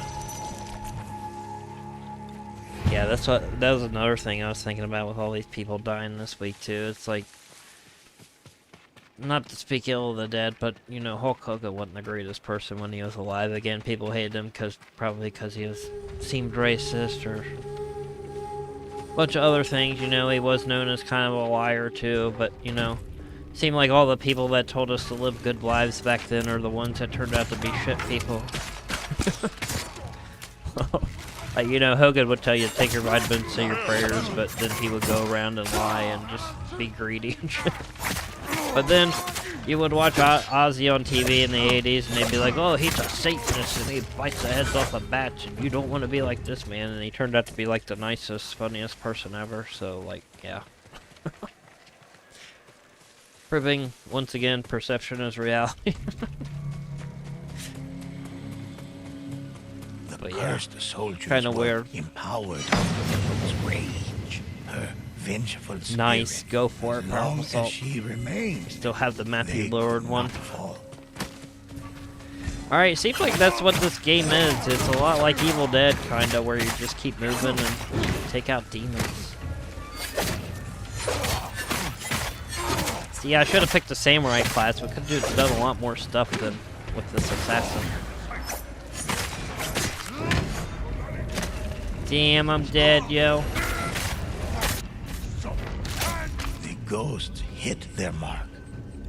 Yeah, that was another thing I was thinking about with all these people dying this week too. It's like, not to speak ill of the dead, but you know, Hulk Hogan wasn't the greatest person when he was alive. Again, people hated him probably because he seemed racist or a bunch of other things. You know, he was known as kind of a liar too, but you know, seemed like all the people that told us to live good lives back then are the ones that turned out to be shit people. Like, you know, Hogan would tell you to take your vitamins, say your prayers, but then he would go around and lie and just be greedy and shit. But then you would watch Ozzy on TV in the 80s and they'd be like, oh, he's a Satanist and he bites the heads off of bats and you don't want to be like this man. And he turned out to be like the nicest, funniest person ever. So, like, yeah. Proving, once again, perception is reality. But yeah, Cursed soldiers kinda were weird. empowered with rage. Her vengeful spirit. Nice, go for it, As Powerful long Assault. as she remained, Still have the Matthew they Lillard could one. not fall. Alright, seems like that's what this game is. It's a lot like Evil Dead, kinda, where you just keep moving and take out demons. See, I should have picked the Samurai class. We could have done a lot more stuff than with this assassin. Damn, I'm dead, yo. ghosts hit their mark,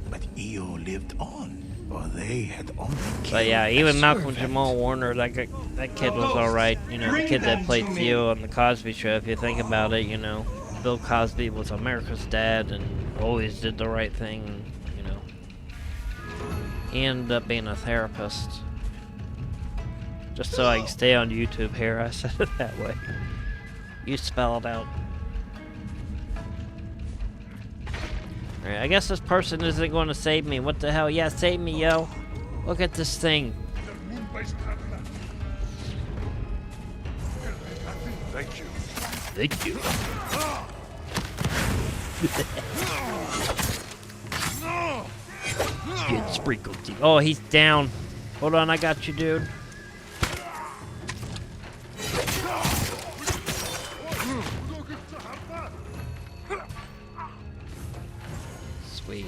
but Io lived on, for they had only killed But yeah, a even Malcolm servant. Jamal Warner, that kid was alright. You know, the kid that played Theo on the Cosby Show. If you think about it, you know, Bill Cosby was America's dad and always did the right thing. You know, he ended up being a therapist. Just so I can stay on YouTube here, I said it that way. You spell it out. Alright, I guess this person isn't going to save me. What the hell? Yeah, save me, yo. Look at this thing. Thank you. Thank you. Get sprinkled. Oh, he's down. Hold on, I got you, dude. Sweet.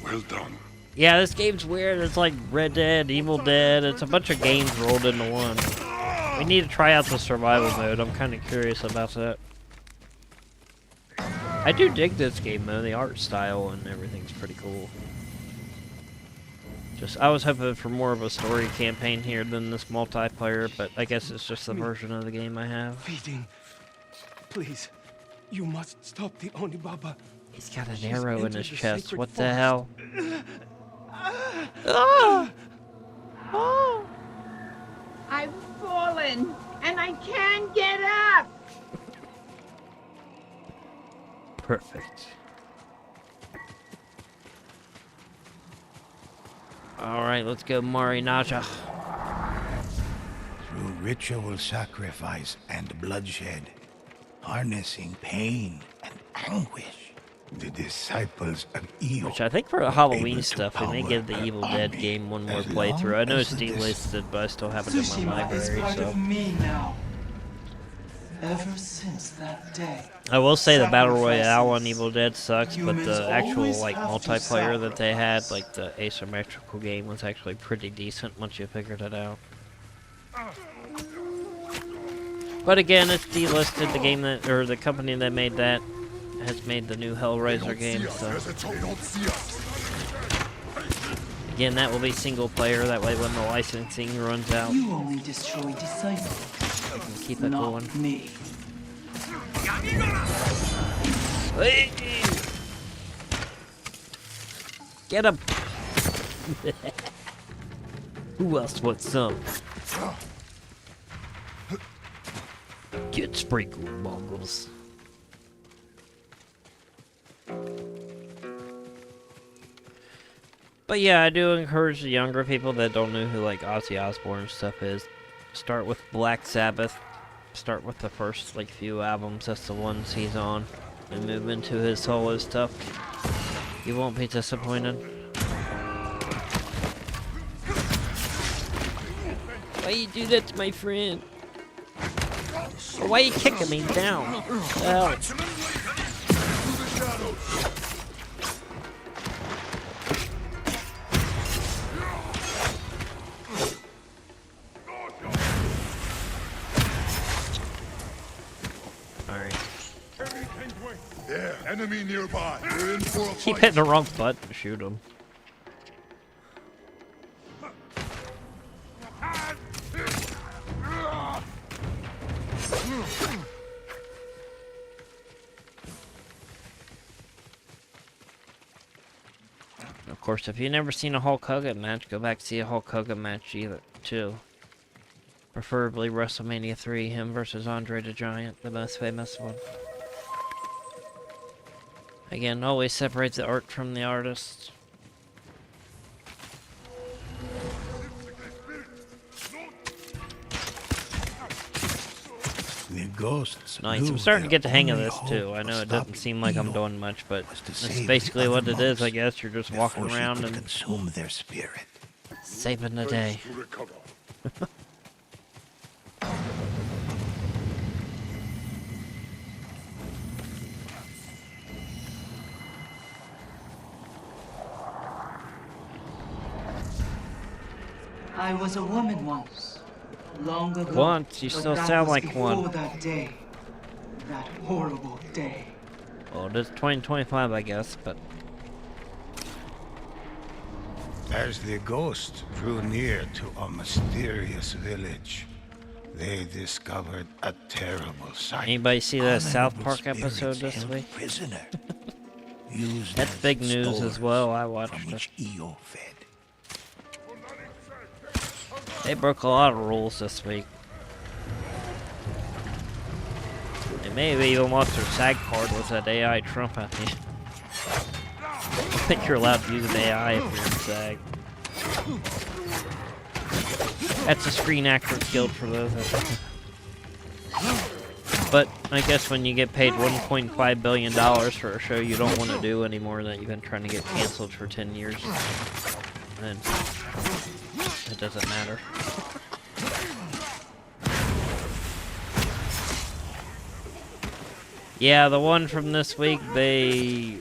Well done. Yeah, this game's weird. It's like Red Dead, Evil Dead. It's a bunch of games rolled into one. We need to try out the survival mode. I'm kind of curious about that. I do dig this game though. The art style and everything's pretty cool. I was hoping for more of a story campaign here than this multiplayer, but I guess it's just the version of the game I have. Feeding. Please, you must stop the Onibaba. He's got an She's arrow in entered his the chest. sacred What the forest. hell? Ah! Oh! I've fallen, and I can't get up. Perfect. Alright, let's go Marinaja. Through ritual sacrifice and bloodshed, harnessing pain and anguish, the disciples of Io. Which I think for the were Halloween able to stuff, we may power give the her Evil Dead army game one more as playthrough. I long know as it's the delisted, but I still have it in my Tsushima is library, part so... of me now. Ever since that day. I will say the Battle Royale on Evil Dead sucks, but the actual, like, multiplayer that they had, like the asymmetrical game, was actually pretty decent once you figured it out. But again, it's delisted. The game that, or the company that made that, has made the new Hellraiser game, so... They don't see us. Again, that will be single player, that way when the licensing runs out, You only destroy disciples, we can keep it not going. me. Get him! Who else wants some? Get sprinkled, mongrels. But yeah, I do encourage the younger people that don't know who like Ozzy Osbourne and stuff is. Start with Black Sabbath. Start with the first like few albums, that's the ones he's on. And move into his solo stuff. You won't be disappointed. Why you do that to my friend? Or why you kicking me down? Hell. There, enemy nearby. We're in for a Keep fight. hitting the wrong button to shoot him. Of course, if you've never seen a Hulk Hogan match, go back and see a Hulk Hogan match too. Preferably WrestleMania 3, him versus Andre the Giant, the most famous one. Again, always separate the art from the artist. The ghosts Nice. knew I'm starting to their get the hang of only this hope too. I of know it doesn't stopping seem like I'm Io doing much, but was to that's save basically the what other it is, I monks guess. You're just walking before she around could and consume their spirit. saving the day. To recover. I was a woman once, long ago. Once? You but still that sound was like before one. that day, that horrible day. Well, it is 2025, I guess, but... As the ghosts drew near to a mysterious village, they discovered a terrible sight. Anybody see that South Honorable Park episode spirits this held week? prisoner, used That's as big news as well. I stores watched from it. which Io fed. They broke a lot of rules this week. They maybe even lost their SAG card with that AI Trump at the end. I think you're allowed to use an AI if you're in SAG. That's a Screen Actors Guild for those that... But I guess when you get paid $1.5 billion for a show you don't want to do anymore that you've been trying to get canceled for 10 years, then it doesn't matter. Yeah, the one from this week, they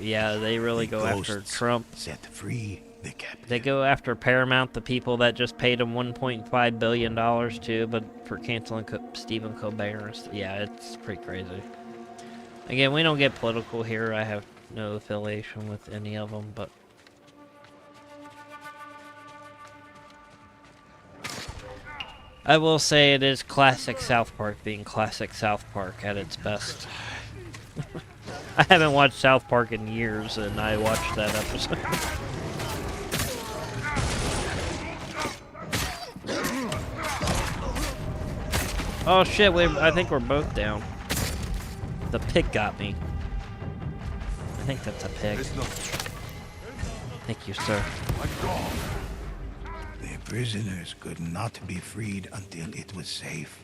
really go after Trump. Set free the captive. They go after Paramount, the people that just paid him $1.5 billion to, but for canceling Stephen Colbert. Yeah, it's pretty crazy. Again, we don't get political here. I have no affiliation with any of them, but... I will say it is classic South Park being classic South Park at its best. I haven't watched South Park in years, and I watched that episode. Oh shit, I think we're both down. The pig got me. I think that's a pig. Thank you, sir. The prisoners could not be freed until it was safe.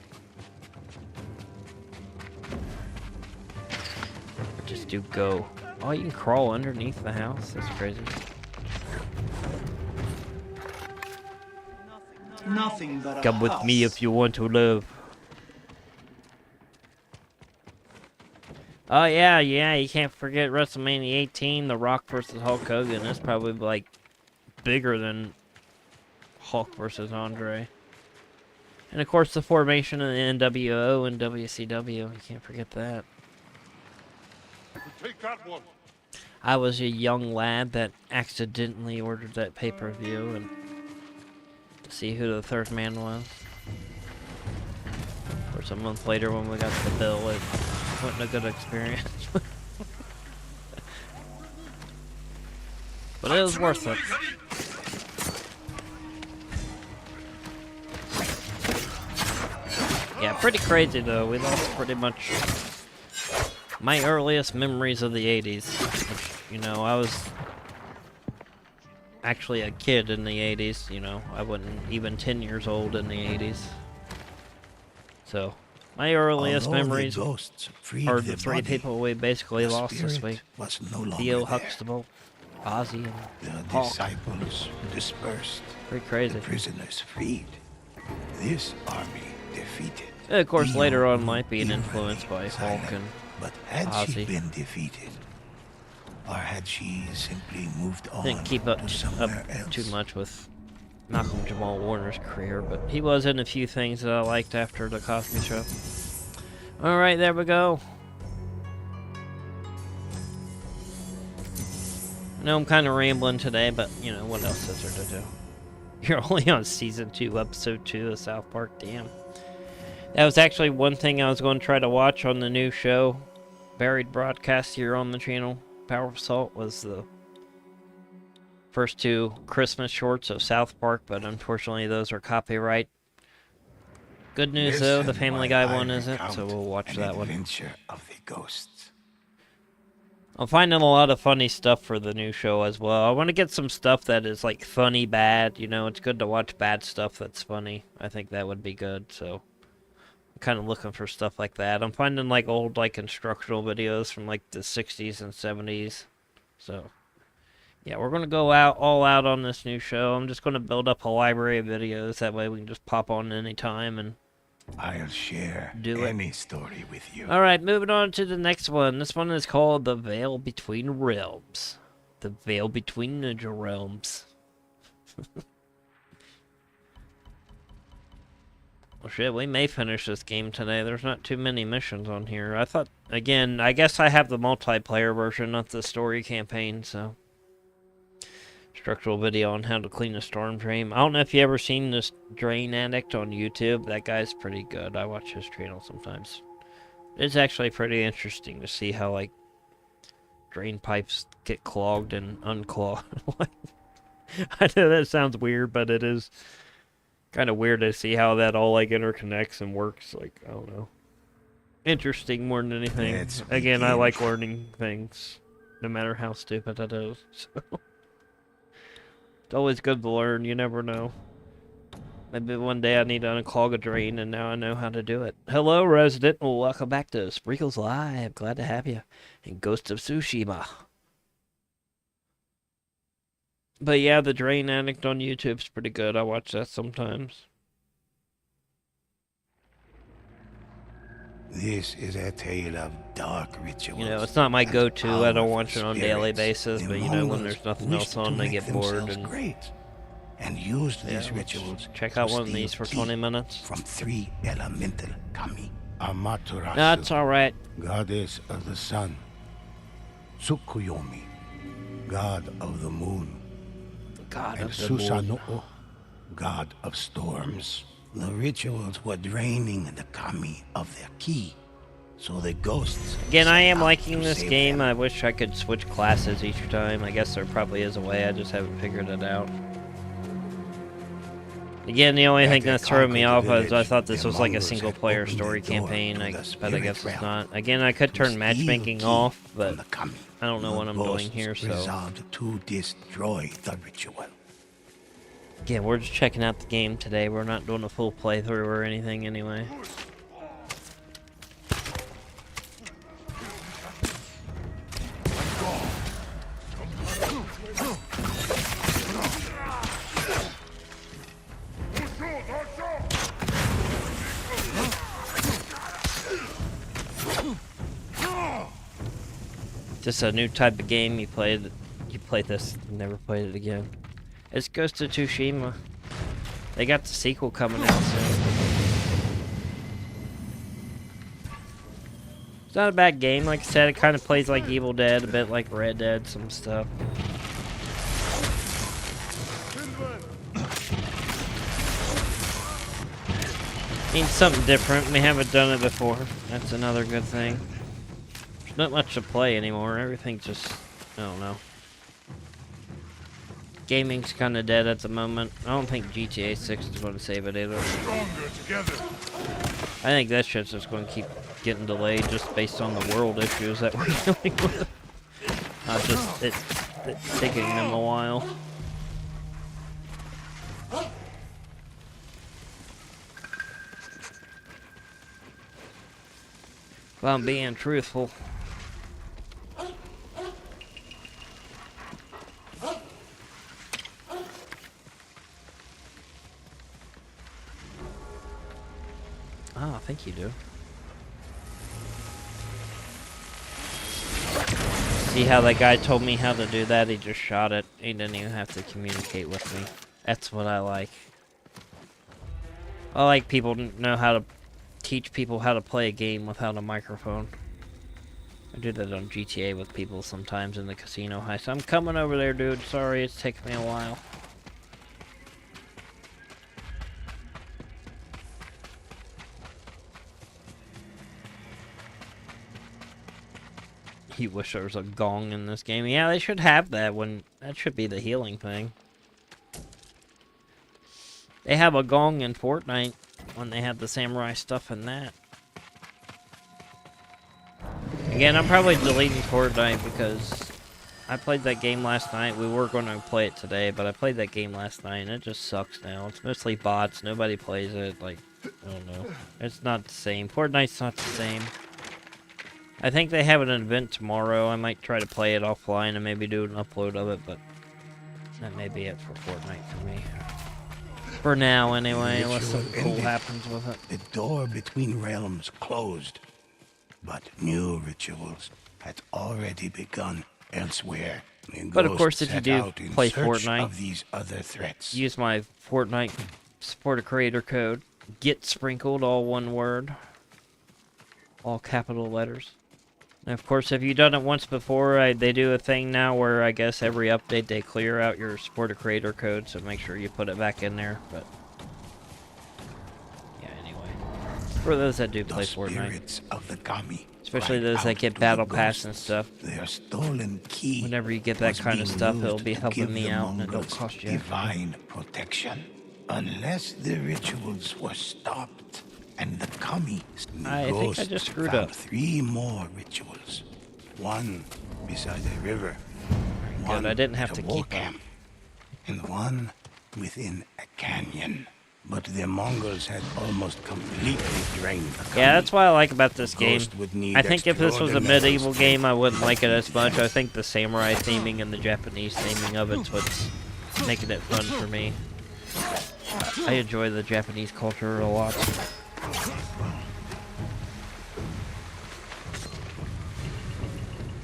Just do go. Oh, you can crawl underneath the house? That's crazy. Nothing but a Come with me house. if you want to live. Oh, yeah, you can't forget WrestleMania 18, The Rock versus Hulk Hogan. That's probably, like, bigger than Hulk versus Andre. And, of course, the formation of the NWO and WCW. You can't forget that. Take that one. I was a young lad that accidentally ordered that pay-per-view and to see who the third man was. Of course, a month later when we got the bill, it wasn't a good experience. But it was worth it. Yeah, pretty crazy though. We lost pretty much my earliest memories of the 80s. Which, you know, I was actually a kid in the 80s, you know. I wasn't even 10 years old in the 80s. So, my earliest memories are the three people we basically lost this week. Theo, Huxtable, Ozzy, and The Hawk. disciples dispersed. Pretty crazy. The prisoners freed. This army defeated. And of course, Dio later on ruled might be an Iran influence by silent. Hulk and But had she Ozzy. been defeated, or had she simply moved on Didn't keep up to somewhere else? too much with Malcolm Jamal Warner's career, but he was in a few things that I liked after the Cosby Show. Alright, there we go. I know I'm kind of rambling today, but, you know, what else is there to do? You're only on Season 2, Episode 2 of South Park, damn. That was actually one thing I was going to try to watch on the new show, Buried Broadcast here on the channel. Power of Salt was the first two Christmas shorts of South Park, but unfortunately those are copyright. Good news though, the Family Guy one isn't, so we'll watch that one. Adventure of the ghosts. I'm finding a lot of funny stuff for the new show as well. I want to get some stuff that is like funny bad, you know, it's good to watch bad stuff that's funny. I think that would be good, so I'm kind of looking for stuff like that. I'm finding like old like instructional videos from like the 60s and 70s. So yeah, we're going to go all out on this new show. I'm just going to build up a library of videos. That way we can just pop on anytime and I'll share do it. any story with you. Alright, moving on to the next one. This one is called The Veil Between Realms. The Veil Between the Realms. Well, shit, we may finish this game today. There's not too many missions on here. I thought, again, I guess I have the multiplayer version, not the story campaign, so. Structural video on how to clean a storm drain. I don't know if you ever seen this Drain Addict on YouTube. That guy's pretty good. I watch his channel sometimes. It's actually pretty interesting to see how, like, drain pipes get clogged and unclogged. I know that sounds weird, but it is kind of weird to see how that all, like, interconnects and works. Like, I don't know. Interesting more than anything. Again, I like learning things, no matter how stupid it is. So. It's always good to learn, you never know. Maybe one day I need to unclog a drain, and now I know how to do it. Hello, resident. Well, welcome back to Sprinkles Live. Glad to have you in Ghost of Tsushima. But yeah, the Drain Addict on YouTube's pretty good. I watch that sometimes. This is a tale of dark rituals. You know, it's not my go-to. I don't watch it on a daily basis, but you know, when there's nothing else on, I get bored and great, and used these rituals. Check out one of these for 20 minutes. From 3 elemental kami. Amaterasu. That's alright. Goddess of the sun. Tsukuyomi. God of the moon. God and of the moon. Susanoo. God of storms. The rituals were draining the kami of their ki, so the ghosts... Again, I am liking this game. I wish I could switch classes each time. I guess there probably is a way, I just haven't figured it out. Again, the only thing that's throwing me off is I thought this was like a single-player story campaign, but I guess it's not. Again, I could turn matchmaking off, but I don't know what I'm doing here, so... resolved to destroy the ritual. Yeah, we're just checking out the game today. We're not doing a full playthrough or anything anyway. Just a new type of game. You played this, never played it again. It's Ghost of Tsushima. They got the sequel coming out soon. It's not a bad game. Like I said, it kind of plays like Evil Dead, a bit like Red Dead, some stuff. Means something different. We haven't done it before. That's another good thing. There's not much to play anymore. Everything's just, I don't know. Gaming's kind of dead at the moment. I don't think GTA 6 is going to save it either. I think that shit's just going to keep getting delayed just based on the world issues that we're dealing with. It's taking them a while. If I'm being truthful. Oh, I think you do. See how that guy told me how to do that? He just shot it. He didn't even have to communicate with me. That's what I like. I like people to know how to teach people how to play a game without a microphone. I do that on GTA with people sometimes in the casino heist. I'm coming over there, dude. Sorry, it's taking me a while. You wish there was a gong in this game. Yeah, they should have that when... That should be the healing thing. They have a gong in Fortnite when they have the samurai stuff in that. Again, I'm probably deleting Fortnite because I played that game last night. We were going to play it today, but I played that game last night and it just sucks now. It's mostly bots. Nobody plays it. Like, I don't know. It's not the same. Fortnite's not the same. I think they have an event tomorrow. I might try to play it offline and maybe do an upload of it, but that may be it for Fortnite for me. For now, anyway, unless something cool happens with it. The door between realms closed, but new rituals had already begun elsewhere. But of course, if you do play Fortnite, of these other threats. use my Fortnite supporter creator code. GETSPRINKLED, all one word. All capital letters. And of course, if you've done it once before, they do a thing now where I guess every update they clear out your supporter creator code, so make sure you put it back in there. But yeah, anyway, for those that do play Fortnite, of the Kami especially those that get battle pass and stuff, their stolen key whenever you get that kind of stuff, it'll be helping me out and it don't cost you. Divine protection, unless the rituals were stopped. And the Kami, I think I just screwed up. 3 more rituals. One beside a river. Good, I didn't have to keep camp, and one within a canyon. But the Mongols had almost completely drained the Kami. Yeah, that's what I like about this game. I think if this was a medieval game, I wouldn't like it as much. I think the samurai theming and the Japanese theming of it's what's making it fun for me. I enjoy the Japanese culture a lot.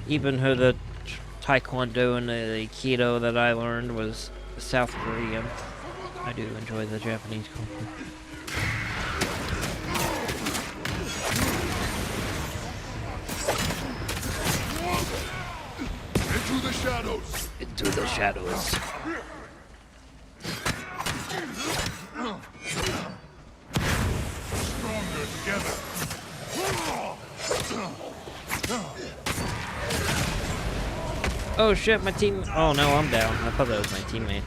Even though the Taekwondo and the Aikido that I learned was South Korean, I do enjoy the Japanese culture. Into the shadows. Into the shadows. Stronger together. Oh shit, my team. Oh no, I'm down. I thought that was my teammate.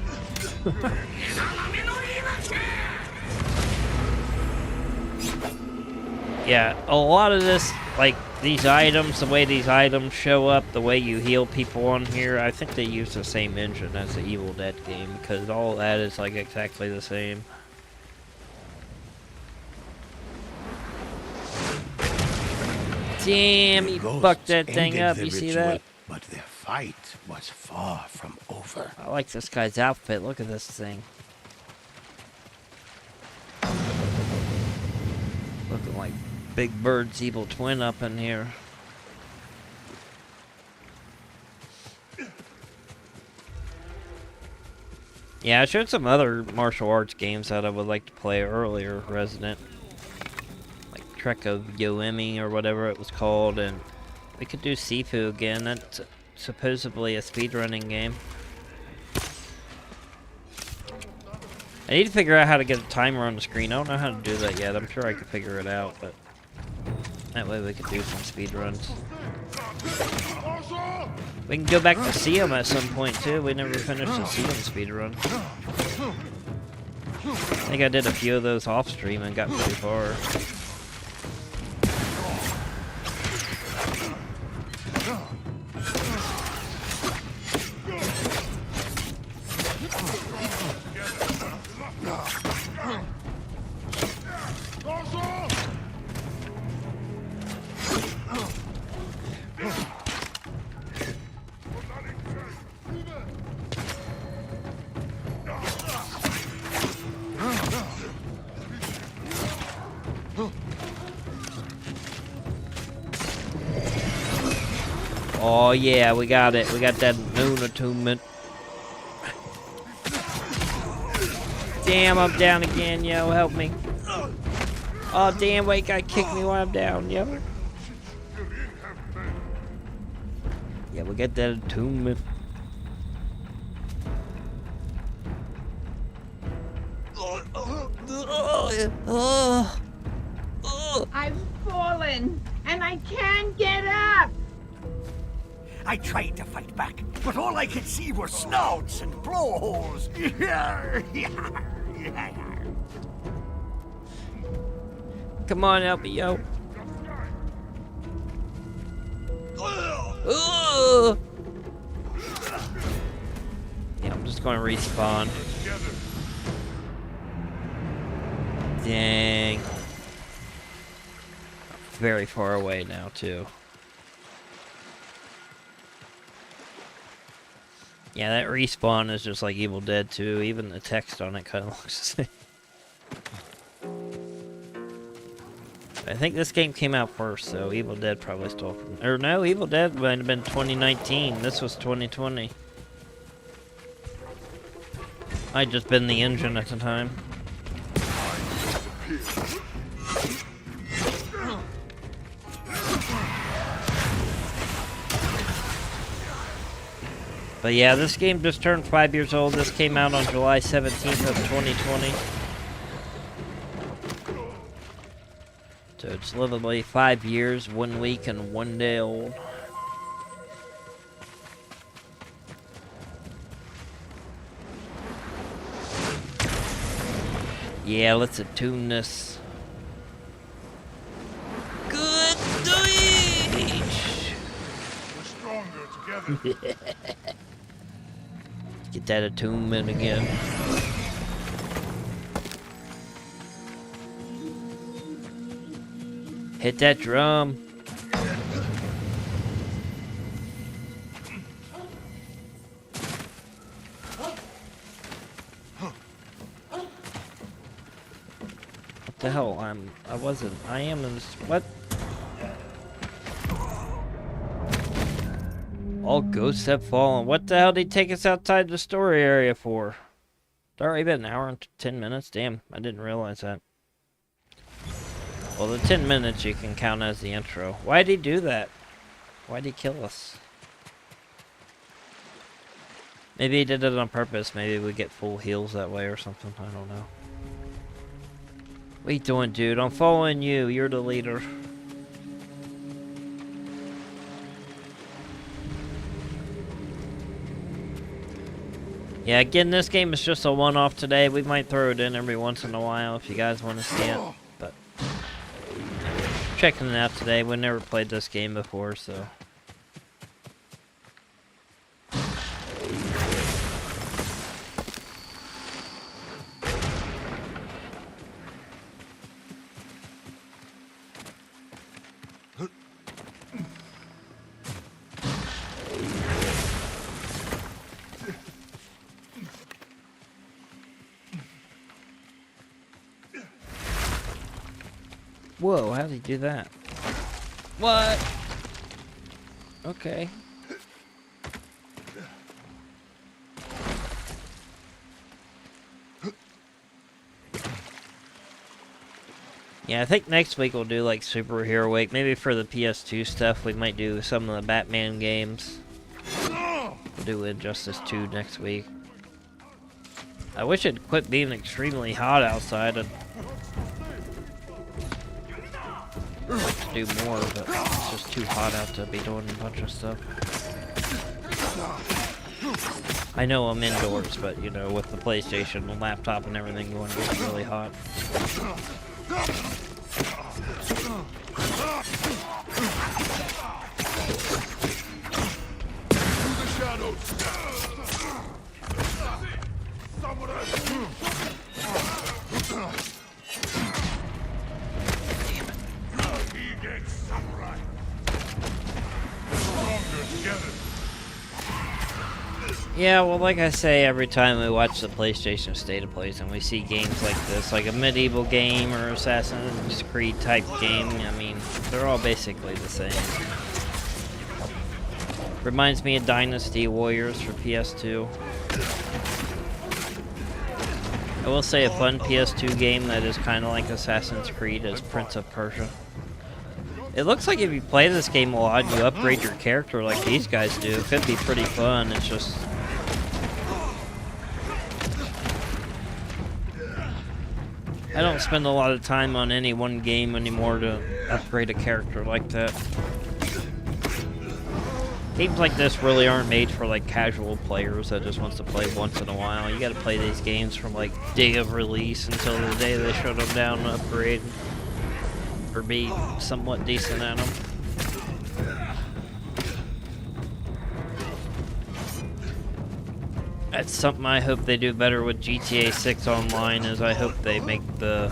Yeah, a lot of this, like these items, the way these items show up, the way you heal people on here, I think they use the same engine as the Evil Dead game because all that is like exactly the same. Damn, he fucked that thing up. You see that? But their fight was far from over. I like this guy's outfit. Look at this thing. Looking like Big Bird's evil twin up in here. Yeah, I showed some other martial arts games that I would like to play earlier, Resident. Like Trek of Yoemi or whatever it was called, and we could do Sifu again. That's supposedly a speedrunning game. I need to figure out how to get a timer on the screen. I don't know how to do that yet. I'm sure I could figure it out, but that way we could do some speedruns. We can go back to see him at some point too. We never finished the see him speedrun. I think I did a few of those off stream and got pretty far. Oh yeah, we got it. We got that moon attunement. Damn, I'm down again, yo. Help me. Oh damn, wait, guy kicked me while I'm down, yo. Yeah, we got that attunement. I've fallen, and I can't get up. I tried to fight back, but all I could see were snouts and blowholes. Come on, help me, yo. Yeah, I'm just going to respawn. Dang. Very far away now, too. Yeah, that respawn is just like Evil Dead 2. Even the text on it kind of looks the same. I think this game came out first, so Evil Dead probably stole from... Or no, Evil Dead might have been 2019. This was 2020. I'd just been the engine at the time. But yeah, this game just turned 5 years old. This came out on July 17th of 2020. So it's literally 5 years, 1 week, and 1 day old. Yeah, let's attune this. Good Deutsch! We're stronger together. Get that attunement again. Hit that drum. What the hell? I am in this. What? All ghosts have fallen. What the hell did he take us outside the story area for? It's already been an hour and 10 minutes. Damn, I didn't realize that. Well, the 10 minutes you can count as the intro. Why'd he do that? Why'd he kill us? Maybe he did it on purpose. Maybe we get full heals that way or something. I don't know. What are you doing, dude? I'm following you. You're the leader. Yeah, again, this game is just a one-off today. We might throw it in every once in a while if you guys want to see it. But checking it out today. We never played this game before, so. Whoa, how did he do that? What? Okay. Yeah, I think next week we'll do like Superhero Week. Maybe for the PS2 stuff, we might do some of the Batman games. We'll do Injustice 2 next week. I wish it'd quit being extremely hot outside. I'd like to do more, but it's just too hot out to be doing a bunch of stuff. I know I'm indoors, but you know, with the PlayStation, the laptop, and everything going, it gets really hot. Through the shadows. Samurai. Stronger together. Yeah, well, like I say, every time we watch the PlayStation State of Plays and we see games like this, like a medieval game or Assassin's Creed type game, I mean, they're all basically the same. Reminds me of Dynasty Warriors for PS2. I will say a fun PS2 game that is kind of like Assassin's Creed is Prince of Persia. It looks like if you play this game a lot and you upgrade your character like these guys do, it could be pretty fun. It's just... I don't spend a lot of time on any one game anymore to upgrade a character like that. Games like this really aren't made for like casual players that just wants to play once in a while. You gotta play these games from like day of release until the day they shut them down and upgrade. Or be somewhat decent at them. That's something I hope they do better with GTA 6 Online, is I hope they make the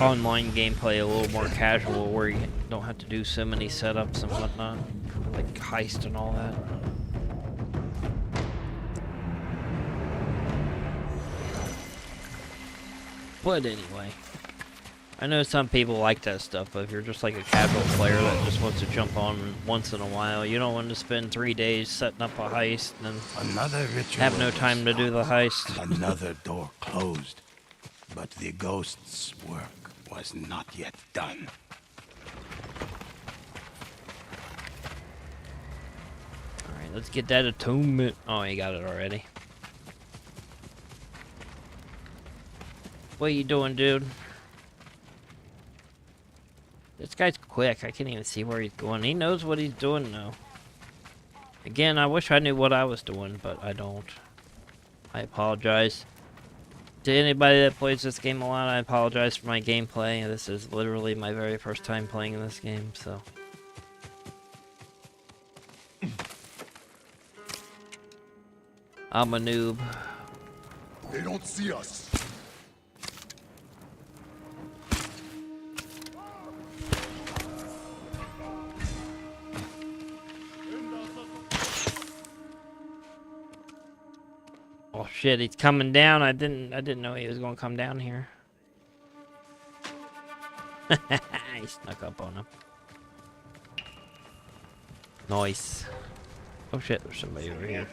online gameplay a little more casual, where you don't have to do so many setups and whatnot, like heist and all that. But anyway, I know some people like that stuff, but if you're just like a casual player that just wants to jump on once in a while, you don't want to spend 3 days setting up a heist and Another ritual. have no time to do the heist. Another door closed, but the ghost's work was not yet done. Alright, Let's get that atonement. Oh, you got it already. What are you doing, dude? This guy's quick. I can't even see where he's going. He knows what he's doing now. Again, I wish I knew what I was doing, but I don't. I apologize. To anybody that plays this game a lot, I apologize for my gameplay. This is literally my very first time playing this game, so... I'm a noob. They don't see us. Oh shit, he's coming down. I didn't know he was gonna come down here. He snuck up on him. Nice. Oh shit, there's somebody over here.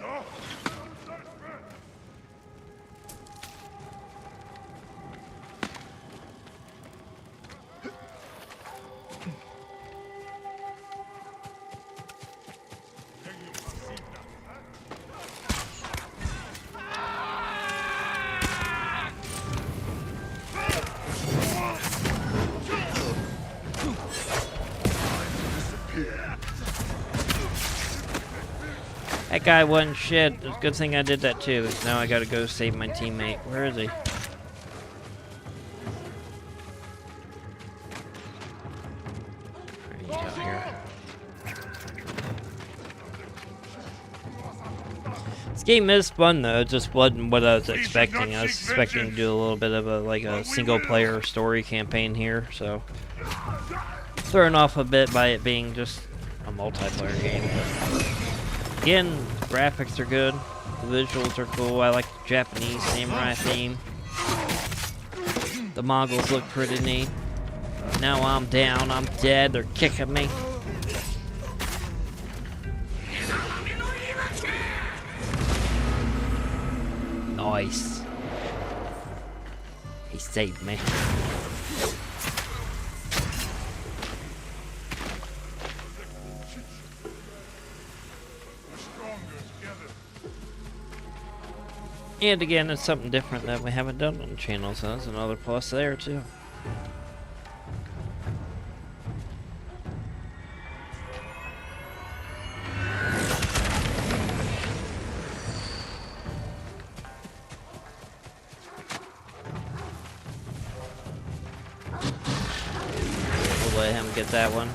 That guy wasn't shit. It's a good thing I did that too. Now I gotta go save my teammate. Where is he? He's out here. This game is fun though. It just wasn't what I was expecting. I was expecting to do a little bit of a single player story campaign here, so thrown off a bit by it being just a multiplayer game. But again, graphics are good, the visuals are cool. I like the Japanese samurai theme. The Mongols look pretty neat. Now I'm down, I'm dead, they're kicking me. Nice. He saved me. And again, it's something different that we haven't done on the channel, so that's another plus there too. We'll let him get that one.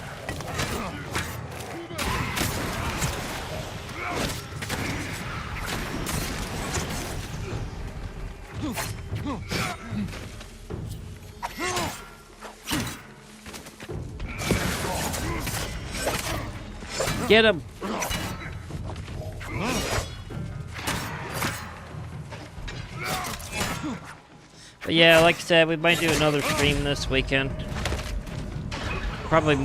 Get him! But yeah, like I said, we might do another stream this weekend. Probably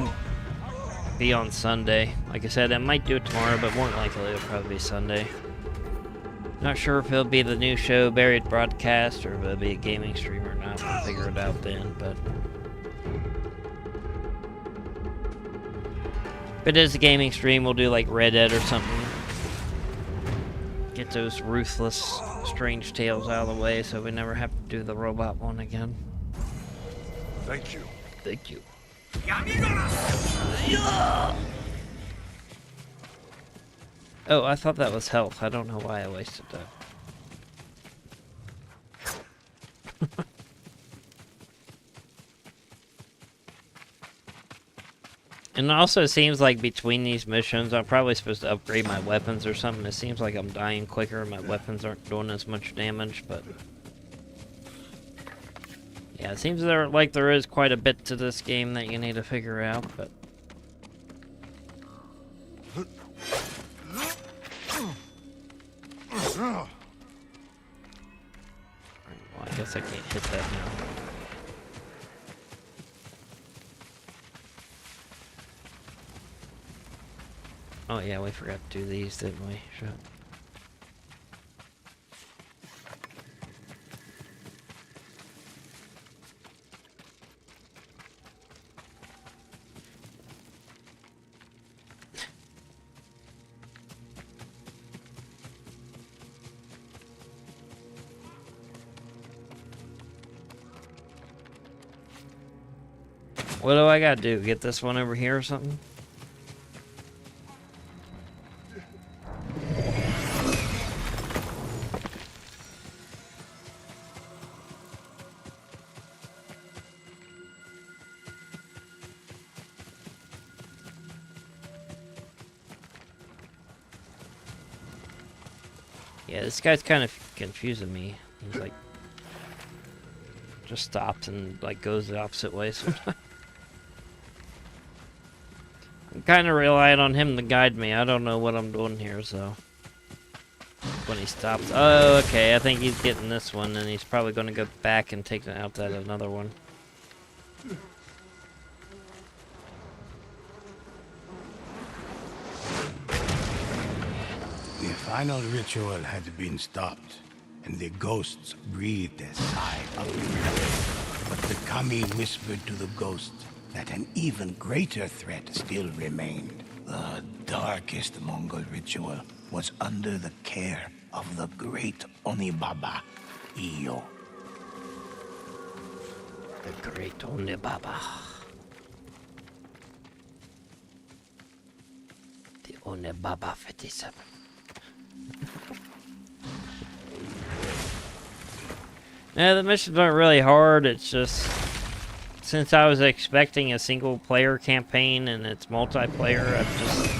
be on Sunday. Like I said, I might do it tomorrow, but more than likely it'll probably be Sunday. Not sure if it'll be the new show, Buried Broadcast, or if it'll be a gaming stream or not. We'll figure it out then, but... if it is a gaming stream, we'll do like Red Dead or something. Get those ruthless, strange tales out of the way so we never have to do the robot one again. Thank you. Thank you. Oh, I thought that was health. I don't know why I wasted that. And it also seems like between these missions, I'm probably supposed to upgrade my weapons or something. It seems like I'm dying quicker and my weapons aren't doing as much damage, but... yeah, it seems like there is quite a bit to this game that you need to figure out, but... well, I guess I can't hit that now. Oh yeah, we forgot to do these, didn't we? Shit. What do I gotta do? Get this one over here or something? Yeah, this guy's kind of confusing me. He's like, just stops and like goes the opposite way sometimes. I'm kind of relying on him to guide me. I don't know what I'm doing here, so. When he stops. Oh, okay. I think he's getting this one, and he's probably going to go back and take out that another one. The final ritual had been stopped, and the ghosts breathed a sigh of relief. But the kami whispered to the ghosts that an even greater threat still remained. The darkest Mongol ritual was under the care of the great Onibaba, Iyo. The great Onibaba. The Onibaba 57. Yeah, the missions aren't really hard. It's just, since I was expecting a single player campaign and it's multiplayer, I'm just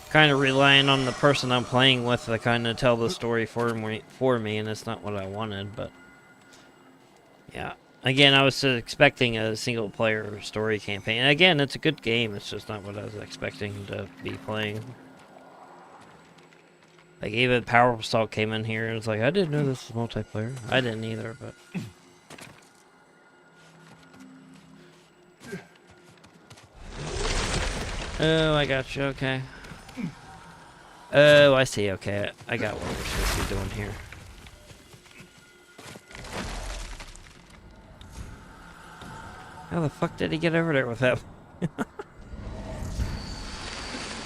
kind of relying on the person I'm playing with to kind of tell the story for me, and it's not what I wanted, but yeah. Again, I was expecting a single player story campaign. And again, it's a good game. It's just not what I was expecting to be playing. Like, even Power Assault came in here and was like, I didn't know this was multiplayer. I didn't either, but... Oh, I got you, okay. Oh, I see, okay. I got what we're supposed to be doing here. How the fuck did he get over there with that?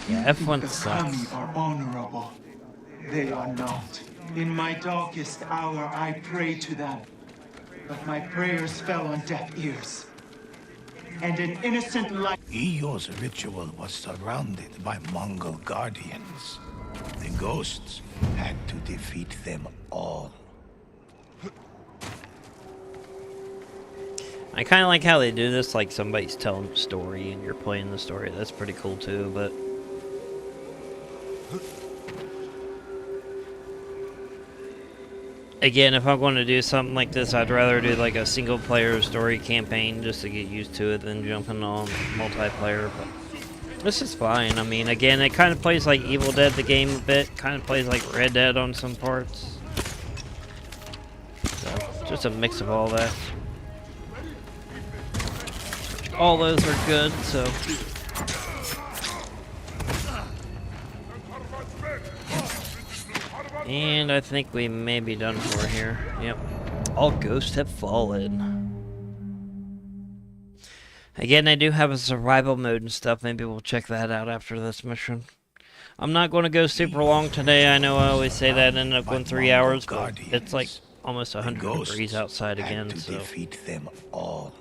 Yeah, F1 sucks. The kami are honorable. They are not. In my darkest hour, I prayed to them. But my prayers fell on deaf ears. And an innocent life... Iyo's ritual was surrounded by Mongol guardians. The ghosts had to defeat them all. I kind of like how they do this, like somebody's telling a story and you're playing the story. That's pretty cool too, but... Again, if I'm going to do something like this, I'd rather do like a single player story campaign just to get used to it than jumping on multiplayer, but this is fine. I mean, again, it kind of plays like Evil Dead the game a bit, kind of plays like Red Dead on some parts. So, just a mix of all that. All those are good, so... And I think we may be done for here. Yep. All ghosts have fallen. Again, I do have a survival mode and stuff. Maybe we'll check that out after this mission. I'm not going to go super long today. I know I always say that and end up going 3 hours, but it's like almost 100 degrees outside again, so... defeat them all.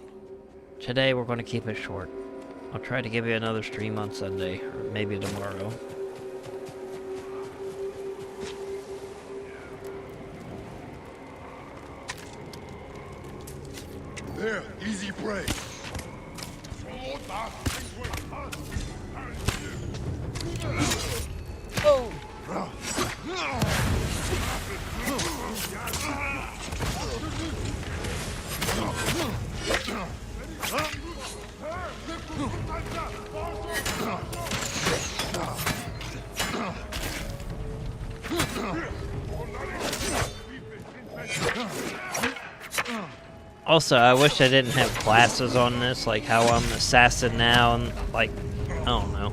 Today we're going to keep it short. I'll try to give you another stream on Sunday, or maybe tomorrow. There, easy prey. Oh! Also, I wish I didn't have classes on this, like how I'm an assassin now, and like, I don't know.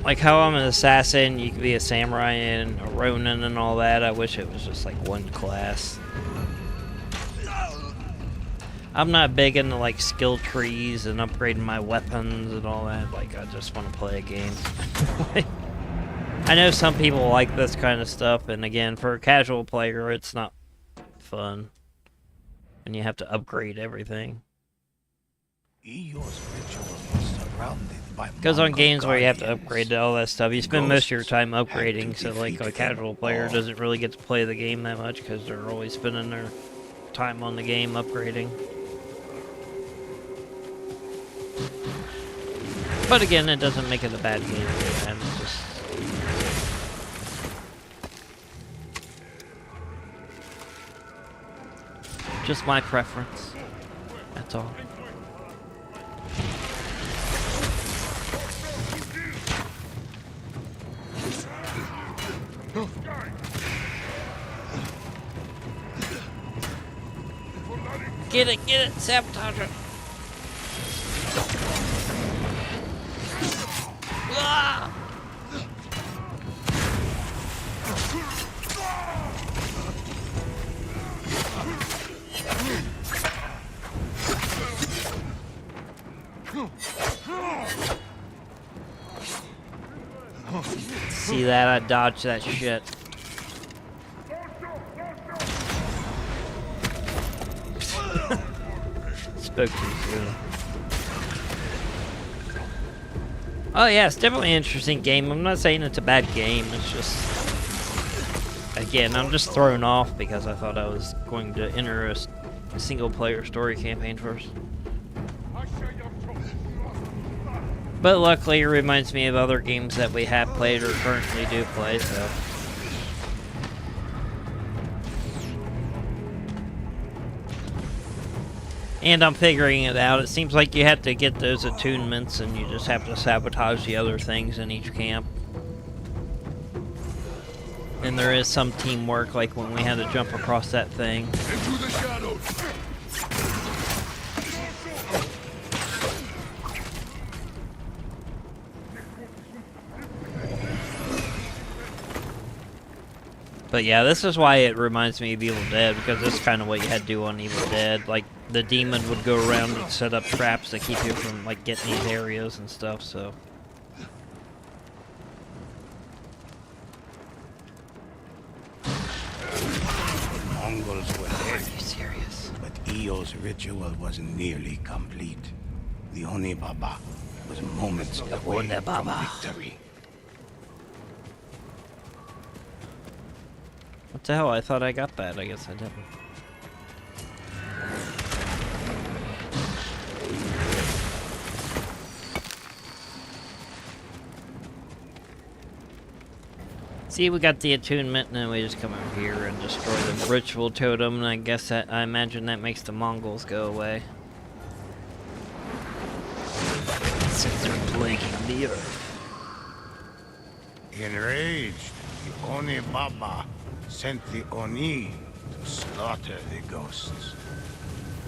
Like how I'm an assassin, you could be a samurai and a ronin and all that. I wish it was just like one class. I'm not big into like skill trees and upgrading my weapons and all that. Like, I just want to play a game. I know some people like this kind of stuff, and again, for a casual player, it's not fun. and you have to upgrade everything. Eo's ritual was surrounded by Because on Mongol games where you have to guardians. upgrade all that stuff, you spend most of your Ghosts time had to upgrading, so like a defeat casual them player all. doesn't really get to play the game that much because they're always spending their time on the game upgrading. But again, it doesn't make it a bad game, and it's just my preference. That's all. Get it, sabotage it. Ah! See that? I dodged that shit. Spoke too soon. Oh yeah, it's definitely an interesting game. I'm not saying it's a bad game. It's just, again, I'm just thrown off because I thought I was going to enter a single-player story campaign first. But luckily, it reminds me of other games that we have played or currently do play, so. And I'm figuring it out. It seems like you have to get those attunements and you just have to sabotage the other things in each camp. And there is some teamwork, like when we had to jump across that thing. Into the shadows. But yeah, this is why it reminds me of Evil Dead, because this is kind of what you had to do on Evil Dead. Like, the demon would go around and set up traps to keep you from, like, getting these areas and stuff, so. The Mongols were dead. Are you serious? But Eo's ritual wasn't nearly complete. The Oni Baba was moments away Oni from Baba. victory. What the hell? I thought I got that. I guess I didn't. See, we got the attunement, and then we just come over here and destroy the ritual totem, and I guess that, I imagine that makes the Mongols go away. Since they're plaguing the earth. Enraged, the Oni Baba sent the Oni to slaughter the ghosts.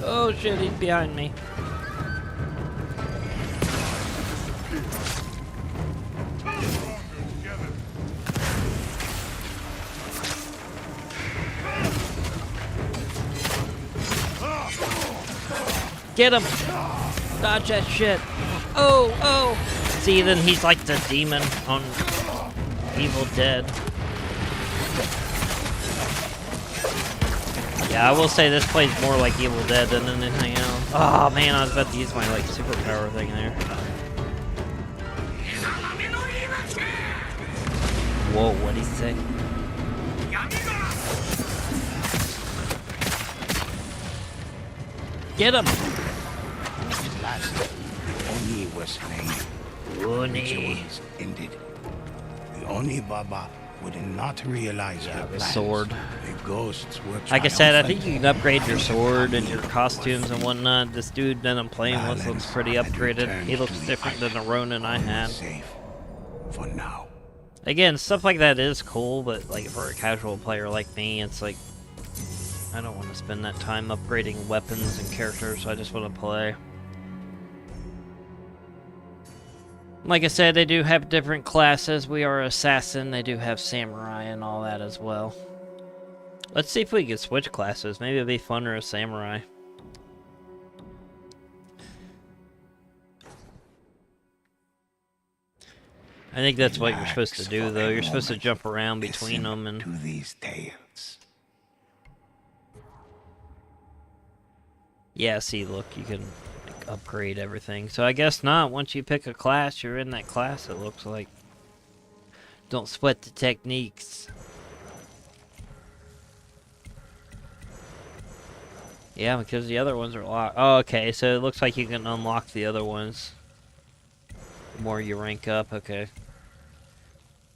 Oh shit, he's behind me. Get him! Dodge that shit. Oh, oh! See, then he's like the demon on Evil Dead. Yeah, I will say this plays more like Evil Dead than anything else. Oh man, I was about to use my like superpower thing there. Whoa, what'd he say? Get him! At last, the Oni was slain. Oni. Rituals ended. The Oni Baba would not realize her the plans. sword. The ghosts were Like I said, I think triumphant. you can upgrade your sword and your costumes and whatnot. This dude that I'm playing with looks pretty upgraded. He looks different than the Ronin I had. Safe for now. Again, stuff like that is cool, but like for a casual player like me, it's like I don't want to spend that time upgrading weapons and characters, so I just want to play. Like I said, they do have different classes. We are assassin, they do have samurai and all that as well. Let's see if we can switch classes. Maybe it'd be funner as samurai. I think that's what you're supposed to do, though. You're supposed to jump around between them and... to these tales. Yeah, see, look, you can like, upgrade everything. So I guess not. Once you pick a class, you're in that class, it looks like. Don't sweat the techniques. Yeah, because the other ones are locked. Oh, okay, so it looks like you can unlock the other ones. The more you rank up, okay.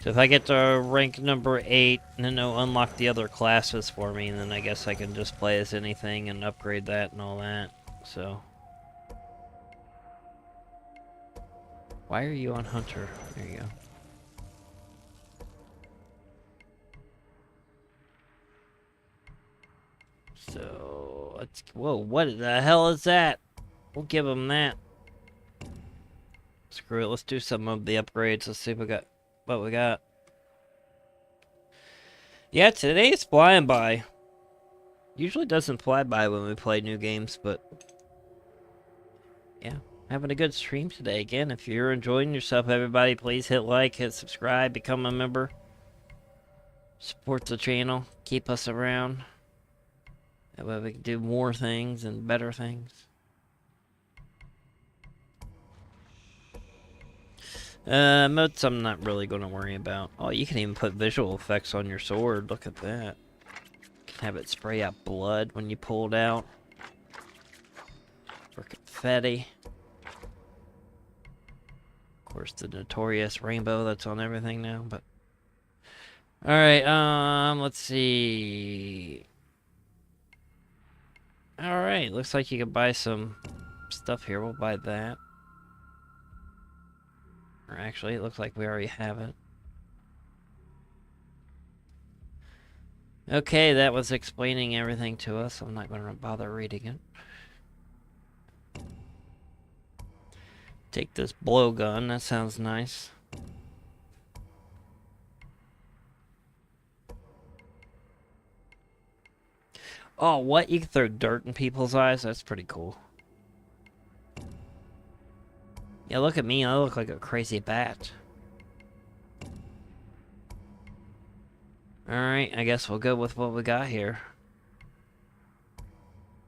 So if I get to rank number 8, and then they'll unlock the other classes for me, and then I guess I can just play as anything and upgrade that and all that. So. Why are you on Hunter? There you go. So, let's... Whoa, what the hell is that? We'll give him that. Screw it, let's do some of the upgrades. Let's see what we got. Yeah, today is flying by. Usually doesn't fly by when we play new games, but... yeah, having a good stream today. Again, if you're enjoying yourself, everybody, please hit like, hit subscribe, become a member. Support the channel, keep us around. That way we can do more things and better things. Modes I'm not really going to worry about. Oh, you can even put visual effects on your sword. Look at that. You can have it spray out blood when you pull it out. For confetti. Of course, the notorious rainbow that's on everything now, but... Alright, let's see... Alright, looks like you can buy some stuff here. We'll buy that. Or actually, it looks like we already have it. Okay, that was explaining everything to us. I'm not going to bother reading it. Take this blowgun. That sounds nice. Oh, what? You can throw dirt in people's eyes? That's pretty cool. Yeah, look at me. I look like a crazy bat. Alright, I guess we'll go with what we got here.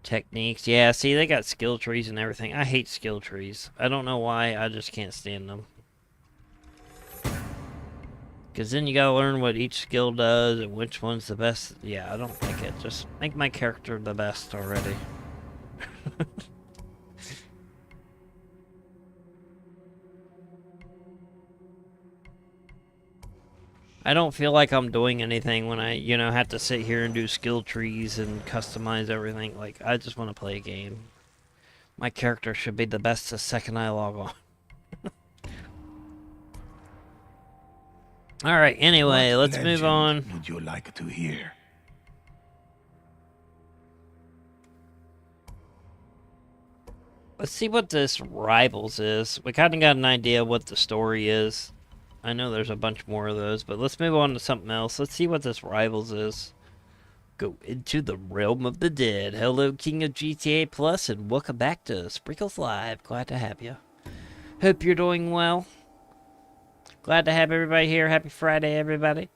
Techniques. Yeah, see, they got skill trees and everything. I hate skill trees. I don't know why. I just can't stand them. Because then you gotta learn what each skill does and which one's the best. Yeah, I don't like it. Just make my character the best already. I don't feel like I'm doing anything when I, you know, have to sit here and do skill trees and customize everything. Like, I just want to play a game. My character should be the best the second I log on. Alright, anyway, let's move on. Would you like to hear? Let's see what this Rivals is. We kind of got an idea what the story is. I know there's a bunch more of those, but let's move on to something else. Let's see what this Rivals is. Go into the realm of the dead. Hello, King of GTA Plus, and welcome back to Sprinkles Live. Glad to have you. Hope you're doing well. Glad to have everybody here. Happy Friday, everybody.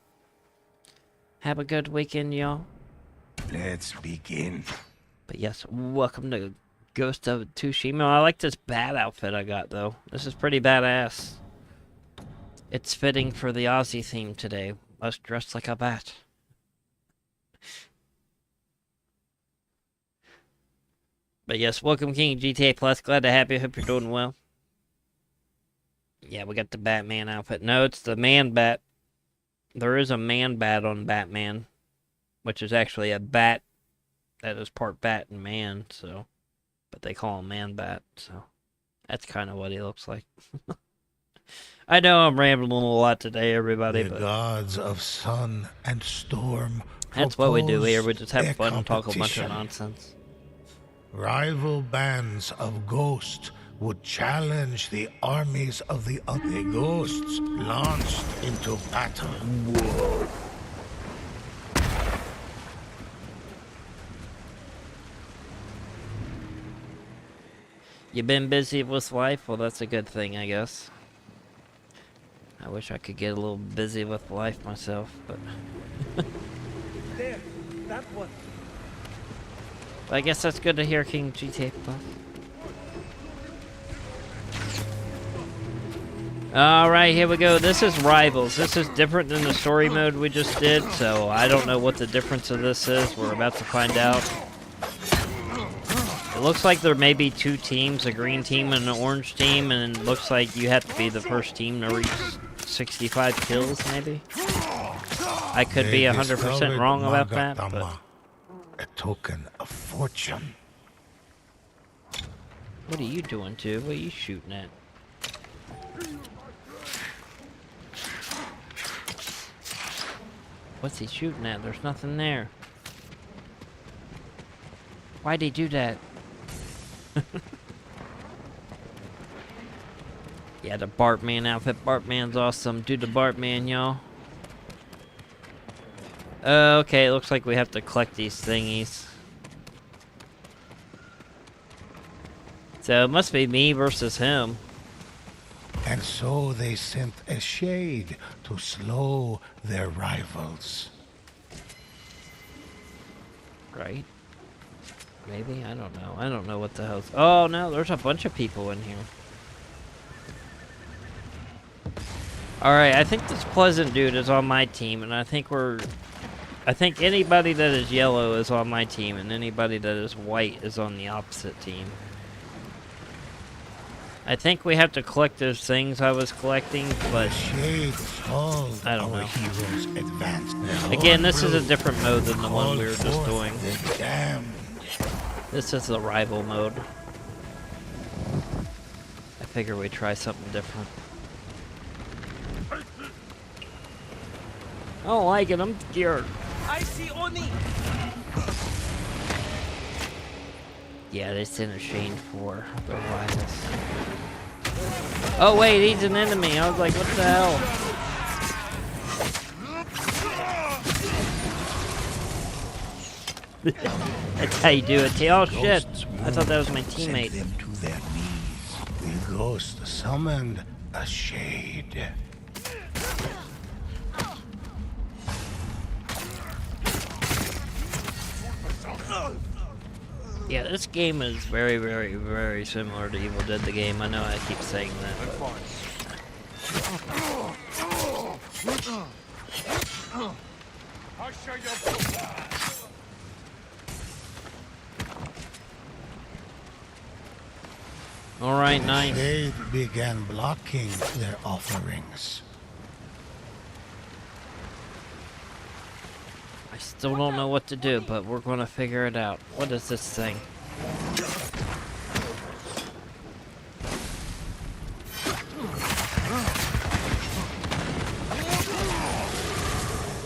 Have a good weekend, y'all. Let's begin. But yes, welcome to Ghost of Tsushima. I like this bat outfit I got, though. This is pretty badass. It's fitting for the Aussie theme today. Us dressed like a bat. But yes, welcome King of GTA Plus. Glad to have you. Hope you're doing well. Yeah, we got the Batman outfit. No, it's the man bat. There is a man bat on Batman, which is actually a bat that is part bat and man, so. But they call him man bat, so. That's kind of what he looks like. I know I'm rambling a lot today, everybody, the but... gods of sun and storm. That's what we do here. We just have fun and talk a bunch of nonsense. Rival bands of ghosts would challenge the armies of the other ghosts launched into battle. Whoa. You been busy with life? Well, that's a good thing, I guess. I wish I could get a little busy with life myself, but... There, that one. But I guess that's good to hear, King GTA Plus. Alright, here we go. This is Rivals. This is different than the story mode we just did, so I don't know what the difference of this is. We're about to find out. It looks like there may be two teams, a green team and an orange team, and it looks like you have to be the first team to reach 65 kills, maybe? I could be 100% wrong about that, but... A token of fortune. What are you doing, too? What are you shooting at? What's he shooting at? There's nothing there. Why'd he do that? Yeah, the Bartman outfit. Bartman's awesome. Do the Bartman, y'all. Okay, it looks like we have to collect these thingies. So it must be me versus him. And so they sent a shade to slow their rivals. Right? Maybe? I don't know. I don't know what the hell's... Oh, no, there's a bunch of people in here. Alright, I think this Pleasant dude is on my team, and I think anybody that is yellow is on my team, and anybody that is white is on the opposite team. I think we have to collect those things I was collecting, but I don't know. Again, this is a different mode than the one we were just doing. This is the rival mode. I figure we try something different. I don't like it, I'm scared. I see Oni. Yeah, they sent a shade for the rivals. Oh wait, he's an enemy. I was like, what the hell? That's how you do it. Oh shit! I thought that was my teammate. Them to their knees. The ghost summoned a shade. Yeah, this game is very, very, very similar to Evil Dead the game. I know I keep saying that, but... Alright, nice. They began blocking their offerings. I still don't know what to do, but we're gonna figure it out. What is this thing?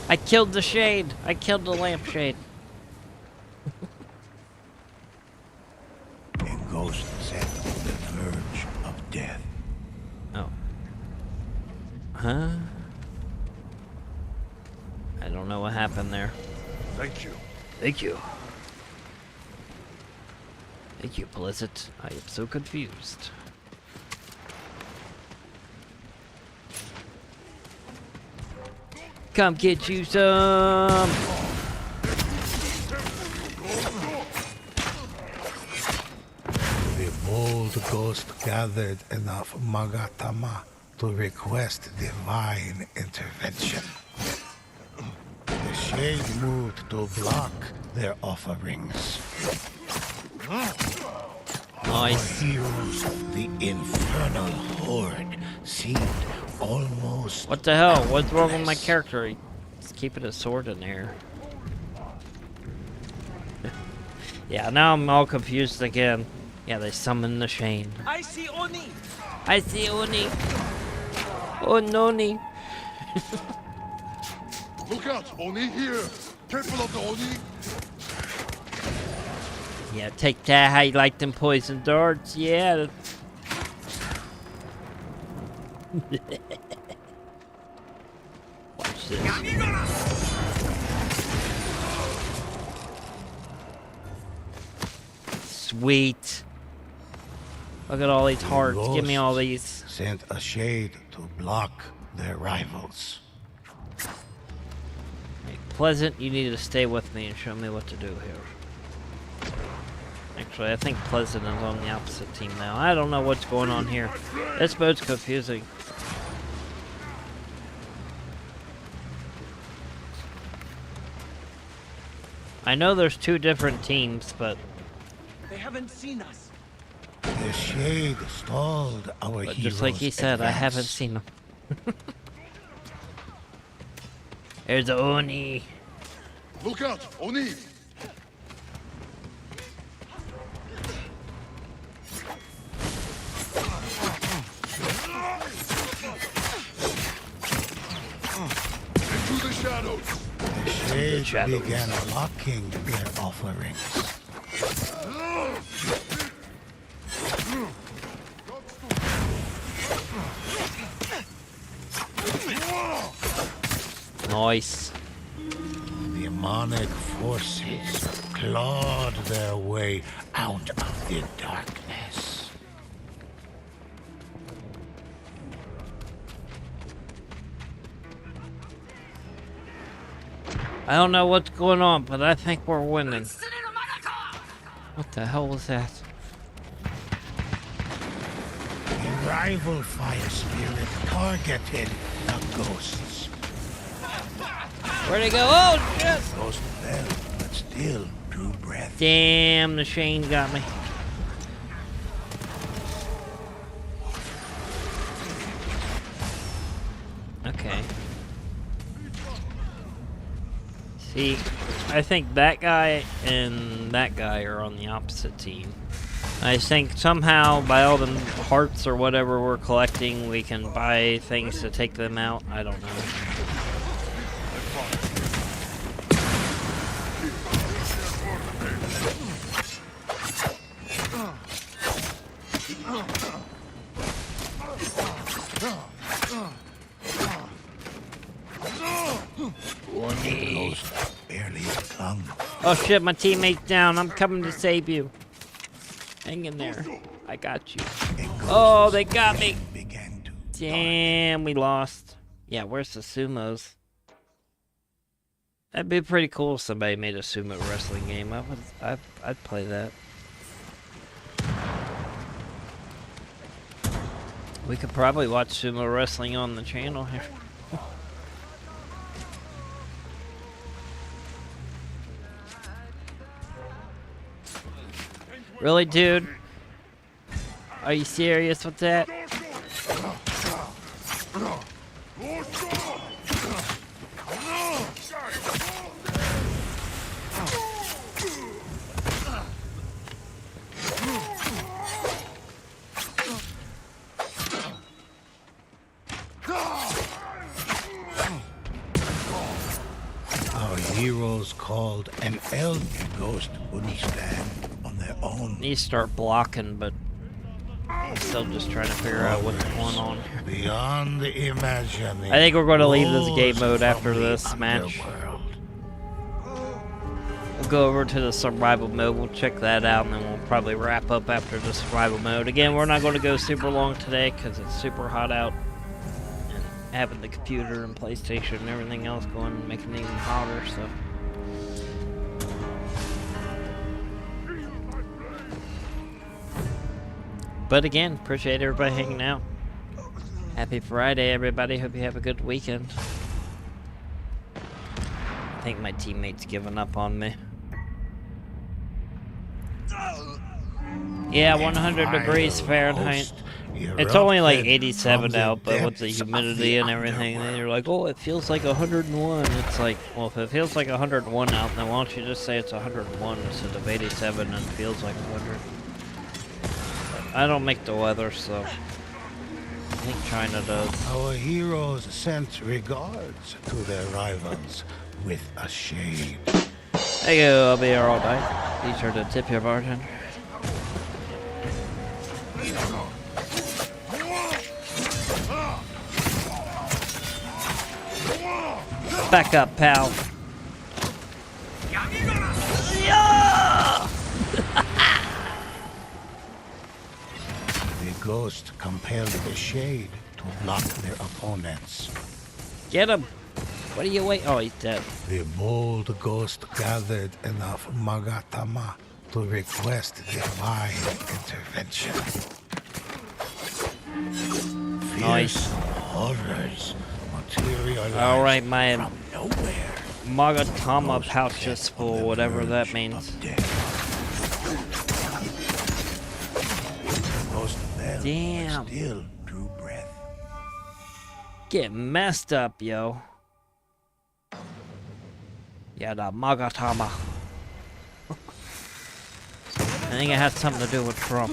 I killed the shade! I killed the lampshade. A ghost set on the verge of death. Oh. Huh? I don't know what happened there. Thank you. Thank you. Thank you, Blizzard. I am so confused. Come get you some! The bold ghost gathered enough Magatama to request divine intervention. The shade moved to block their offerings. Nice. The heroes of the infernal horde seemed almost... What the hell? What's wrong with my character? He's keeping a sword in there. Yeah, now I'm all confused again. Yeah, they summoned the Shane. I see Oni. I see Oni. Oh, Noni. Look out, Oni here. Careful of the Oni. Yeah, take that. How you like them poison darts? Yeah. Watch this. Sweet. Look at all these hearts. Give me all these. Sent a shade to block their rivals. Hey, Pleasant, you need to stay with me and show me what to do here. Actually, I think Pleasant is on the opposite team now. I don't know what's going on here. This boat's confusing. I know there's two different teams, but They haven't seen us. The shade stalled our heroes. just like he said, I haven't seen them. There's Oni. Look out, Oni! Into the shadows! The shade began locking their offerings. Nice. Demonic forces clawed their way out of the darkness. I don't know what's going on, but I think we're winning. What the hell was that? A rival fire spirit targeted the ghosts. Where'd he go? Oh, shit! Ghost fell, but still drew breath. Damn, the Shane got me. Okay. See, I think that guy and that guy are on the opposite team. I think somehow by all the hearts or whatever we're collecting, we can buy things to take them out. I don't know. Barely clung. Oh shit, my teammate's down. I'm coming to save you. Hang in there. I got you. Oh, they got me. Damn, we lost. Yeah, where's the sumos? That'd be pretty cool if somebody made a sumo wrestling game. I'd play that. We could probably watch sumo wrestling on the channel here. Really, dude? Are you serious with that? Our heroes called an elder ghost wouldn't stand on their own. Need to start blocking, but I'm still just trying to figure out what's going on. Beyond the imagining. I think we're going to leave this game mode after this match. We'll go over to the survival mode. We'll check that out, and then we'll probably wrap up after the survival mode. Again, we're not going to go super long today because it's super hot out. And having the computer and PlayStation and everything else going, making it even hotter, so. But again, appreciate everybody hanging out. Happy Friday, everybody. Hope you have a good weekend. I think my teammate's giving up on me. Yeah, 100 degrees Fahrenheit. It's only like 87 out, but with the humidity and everything, and you're like, oh, it feels like 101. It's like, well, if it feels like 101 out, then why don't you just say it's 101 instead of 87 and it feels like 100? I don't make the weather, so I think China does. Our heroes sent regards to their rivals with a shade. There you go, I'll be here all night. Be sure to tip your bartender. Back up, pal. Yeah! The ghost compelled the shade to block their opponents. Get him! What are you waiting? Oh, he's dead. The bold ghost gathered enough Magatama to request divine intervention. Nice. Fierce horrors materialize Alright, my from nowhere. Magatama Ghost pouch is death on full, the whatever that verge means. of death. Ghost fell, but Damn. still drew breath. Get messed up, yo. Yeah, the Magatama. I think it had something to do with Trump.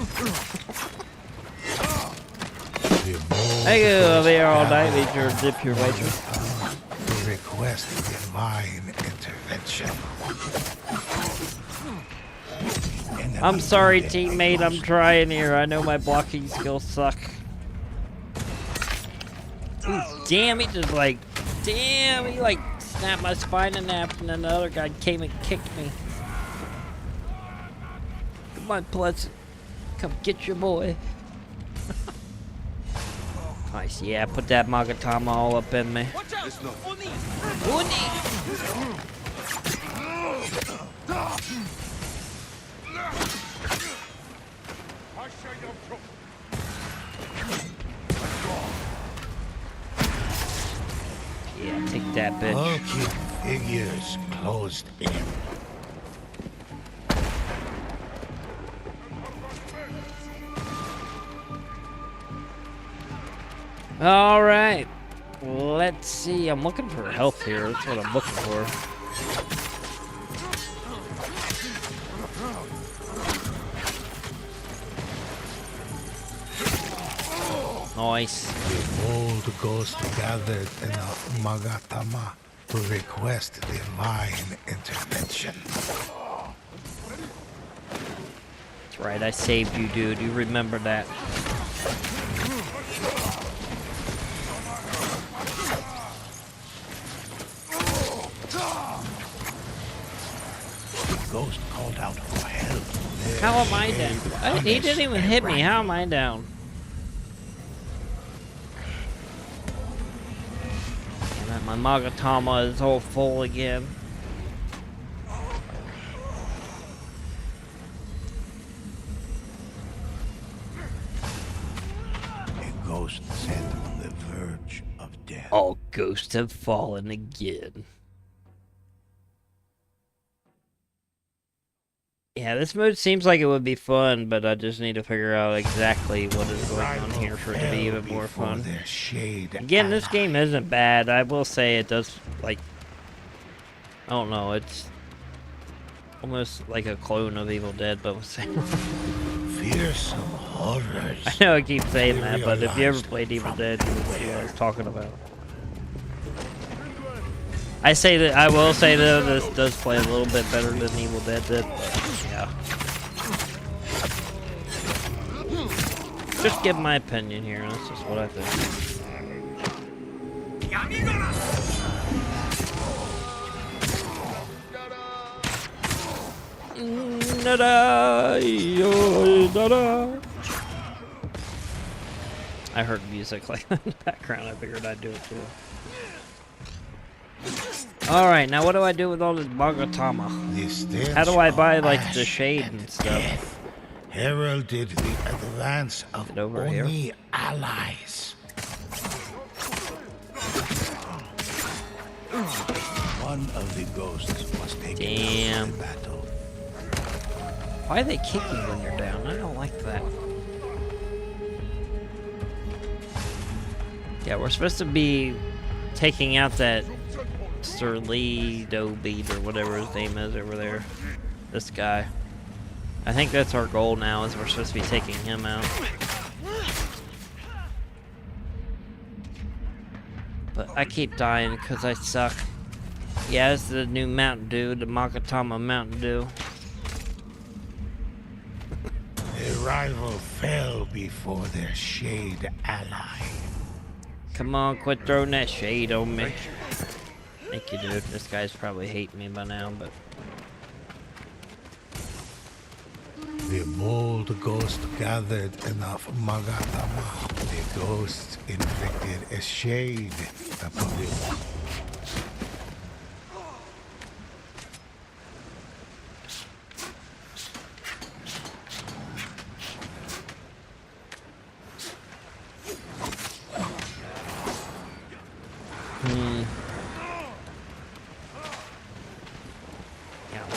I could be here all night, eat your dip your waitress. To request divine intervention. I'm sorry, teammate. I'm trying here. I know my blocking skills suck. Ooh, damn, he just like, damn, he like snapped my spine in half, and then the other guy came and kicked me. Come on, Pleasant. Come get your boy. Nice, yeah, put that Magatama all up in me. Oni! Yeah, take that, bitch. Hulking figures closed in. All right, let's see. I'm looking for health here. That's what I'm looking for. Nice. The old ghost gathered enough Magatama to request divine intervention. That's right. I saved you, dude. You remember that? Ghost called out for help. How am I down? He didn't even hit me. How am I down? Damn it, my Magatama is all full again. A ghost set on the verge of death. All ghosts have fallen again. Yeah, this mode seems like it would be fun, but I just need to figure out exactly what is going on here for it to be even more fun. Again, this game isn't bad. I will say it does, like, I don't know, it's almost like a clone of Evil Dead, but with fearsome horrors. I know I keep saying that, but if you ever played Evil Dead, you would see what I was talking about. I say that I will say though this does play a little bit better than Evil Dead did, but yeah. Just give my opinion here, that's just what I think. I heard music like in the background, I figured I'd do it too. Alright, now what do I do with all this Magatama? How do I buy, like, the shade and stuff? Heralded the advance of over Oni here. allies. One of the ghosts was taken out of the battle. Why they kick you when you're down? I don't like that. Yeah, we're supposed to be taking out that Sir Lee Dobeat or whatever his name is over there. This guy. I think that's our goal now, is we're supposed to be taking him out. But I keep dying because I suck. Yeah, it's the new Mountain Dew, the Magatama Mountain Dew. Their rival fell before their shade ally. Come on, quit throwing that shade on me. Thank you, dude. This guy's probably hating me by now, but... The bold ghost gathered enough Magatama. The ghosts inflicted a shade upon the...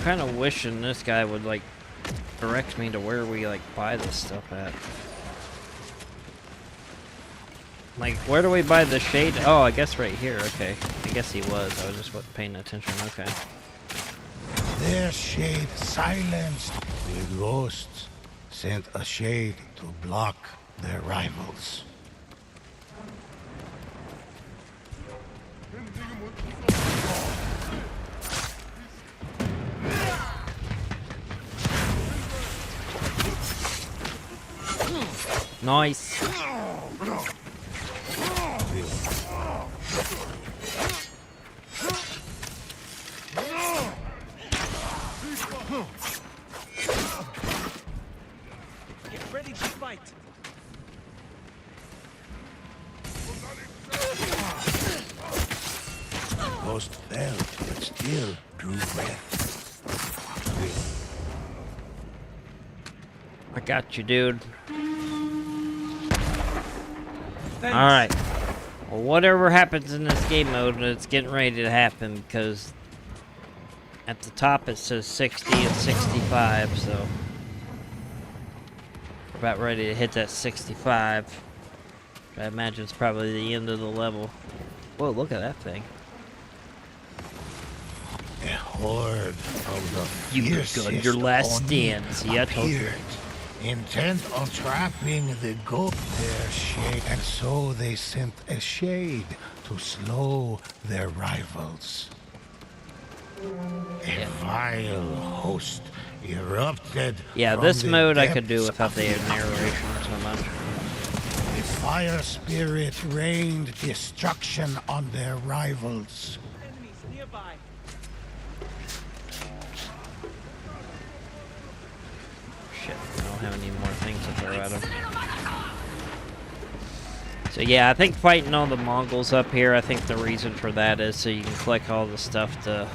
kind of wishing this guy would like direct me to where we like buy this stuff at. Like, where do we buy the shade? Oh, I guess right here. Okay. I guess he was. I was just wasn't paying attention. Okay. Their shade silenced. The ghosts sent a shade to block their rivals. Nice. Get ready to fight. Ghost fell, but still drew breath. I got you, dude. Alright. Well, whatever happens in this game mode, it's getting ready to happen because at the top it says 60 and 65, so we're about ready to hit that 65. I imagine it's probably the end of the level. Whoa, look at that thing. A horde of the You good, your last stand. See, I told you. Intent on trapping the goat, their shade, and so they sent a shade to slow their rivals. A vile host erupted. Yeah, from this the mode I could do depths without of the earth. narration so much. The fire spirit rained destruction on their rivals. Enemies nearby. Shit, I don't have any more things to throw at him. So yeah, I think fighting all the Mongols up here, I think the reason for that is so you can collect all the stuff to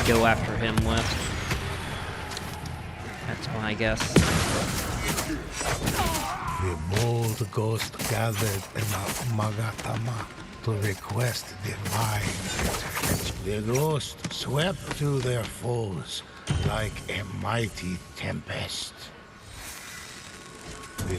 go after him with. That's my guess. The bold ghost gathered enough Magatama to request divine intervention. The ghost swept through their foes like a mighty tempest. The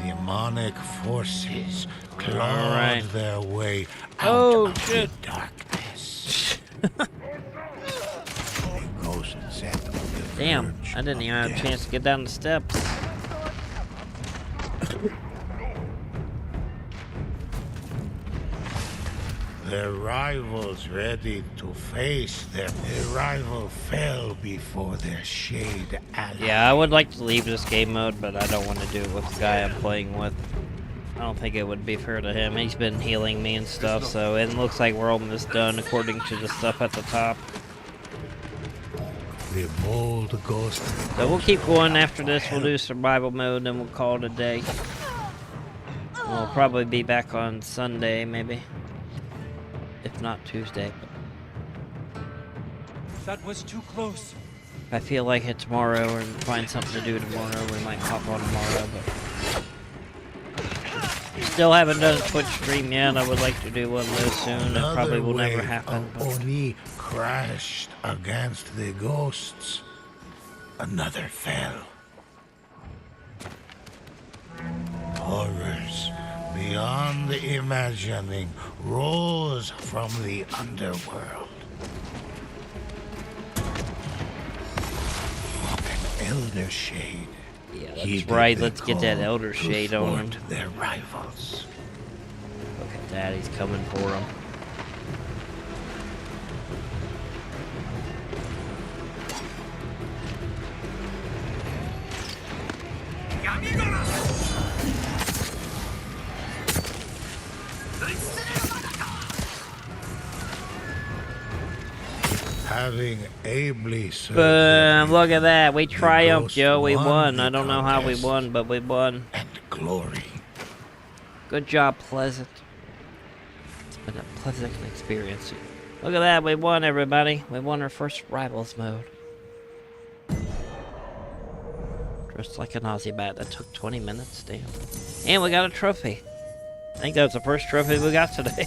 demonic forces clawed their way out of the darkness. The ghost sat on the Damn, verge I didn't even of have a death. chance to get down the steps. Their rivals ready to face them. Their rival fell before their shade ally. Yeah, I would like to leave this game mode, but I don't want to do it with the guy I'm playing with. I don't think it would be fair to him. He's been healing me and stuff, so it looks like we're almost done according to the stuff at the top. The bold ghost. So we'll keep going after this. We'll do survival mode, then we'll call it a day. We'll probably be back on Sunday, maybe. If not Tuesday. That was too close. If I feel like it tomorrow or find something to do tomorrow, we might hop on tomorrow, but still haven't done a Twitch stream yet. I would like to do one of those soon. It probably will never happen. Of Oni crashed against the ghosts. Another fell. Horrors beyond imagining rose from the underworld. An elder shade. Yeah, that's heeded right. the Let's get that call elder to shade on him. thwart their rivals. Look at that. He's coming for him. Having ably served Boom, look at that. We triumphed, ghost Joe. We won won. the I don't know how we contest. won, but we won. and glory. Good job, Pleasant. It's been a pleasant experience. Look at that. We won, everybody. We won our first Rivals mode. Just like an Aussie bat. That took 20 minutes. Damn. And we got a trophy. I think that was the first trophy we got today.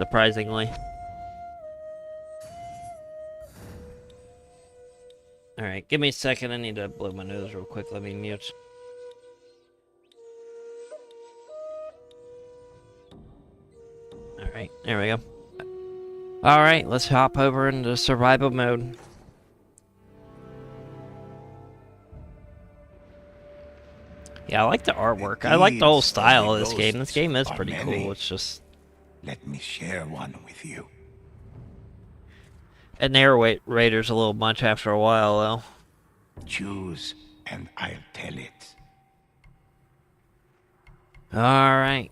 surprisingly. Alright, give me a second. I need to blow my nose real quick. Let me mute. Alright, there we go. Alright, let's hop over into survival mode. Yeah, I like the artwork. I like the whole style of this game. This game is pretty cool. It's just... Let me share one with you. It narrator's a little much after a while, though. Choose, and I'll tell it. Alright.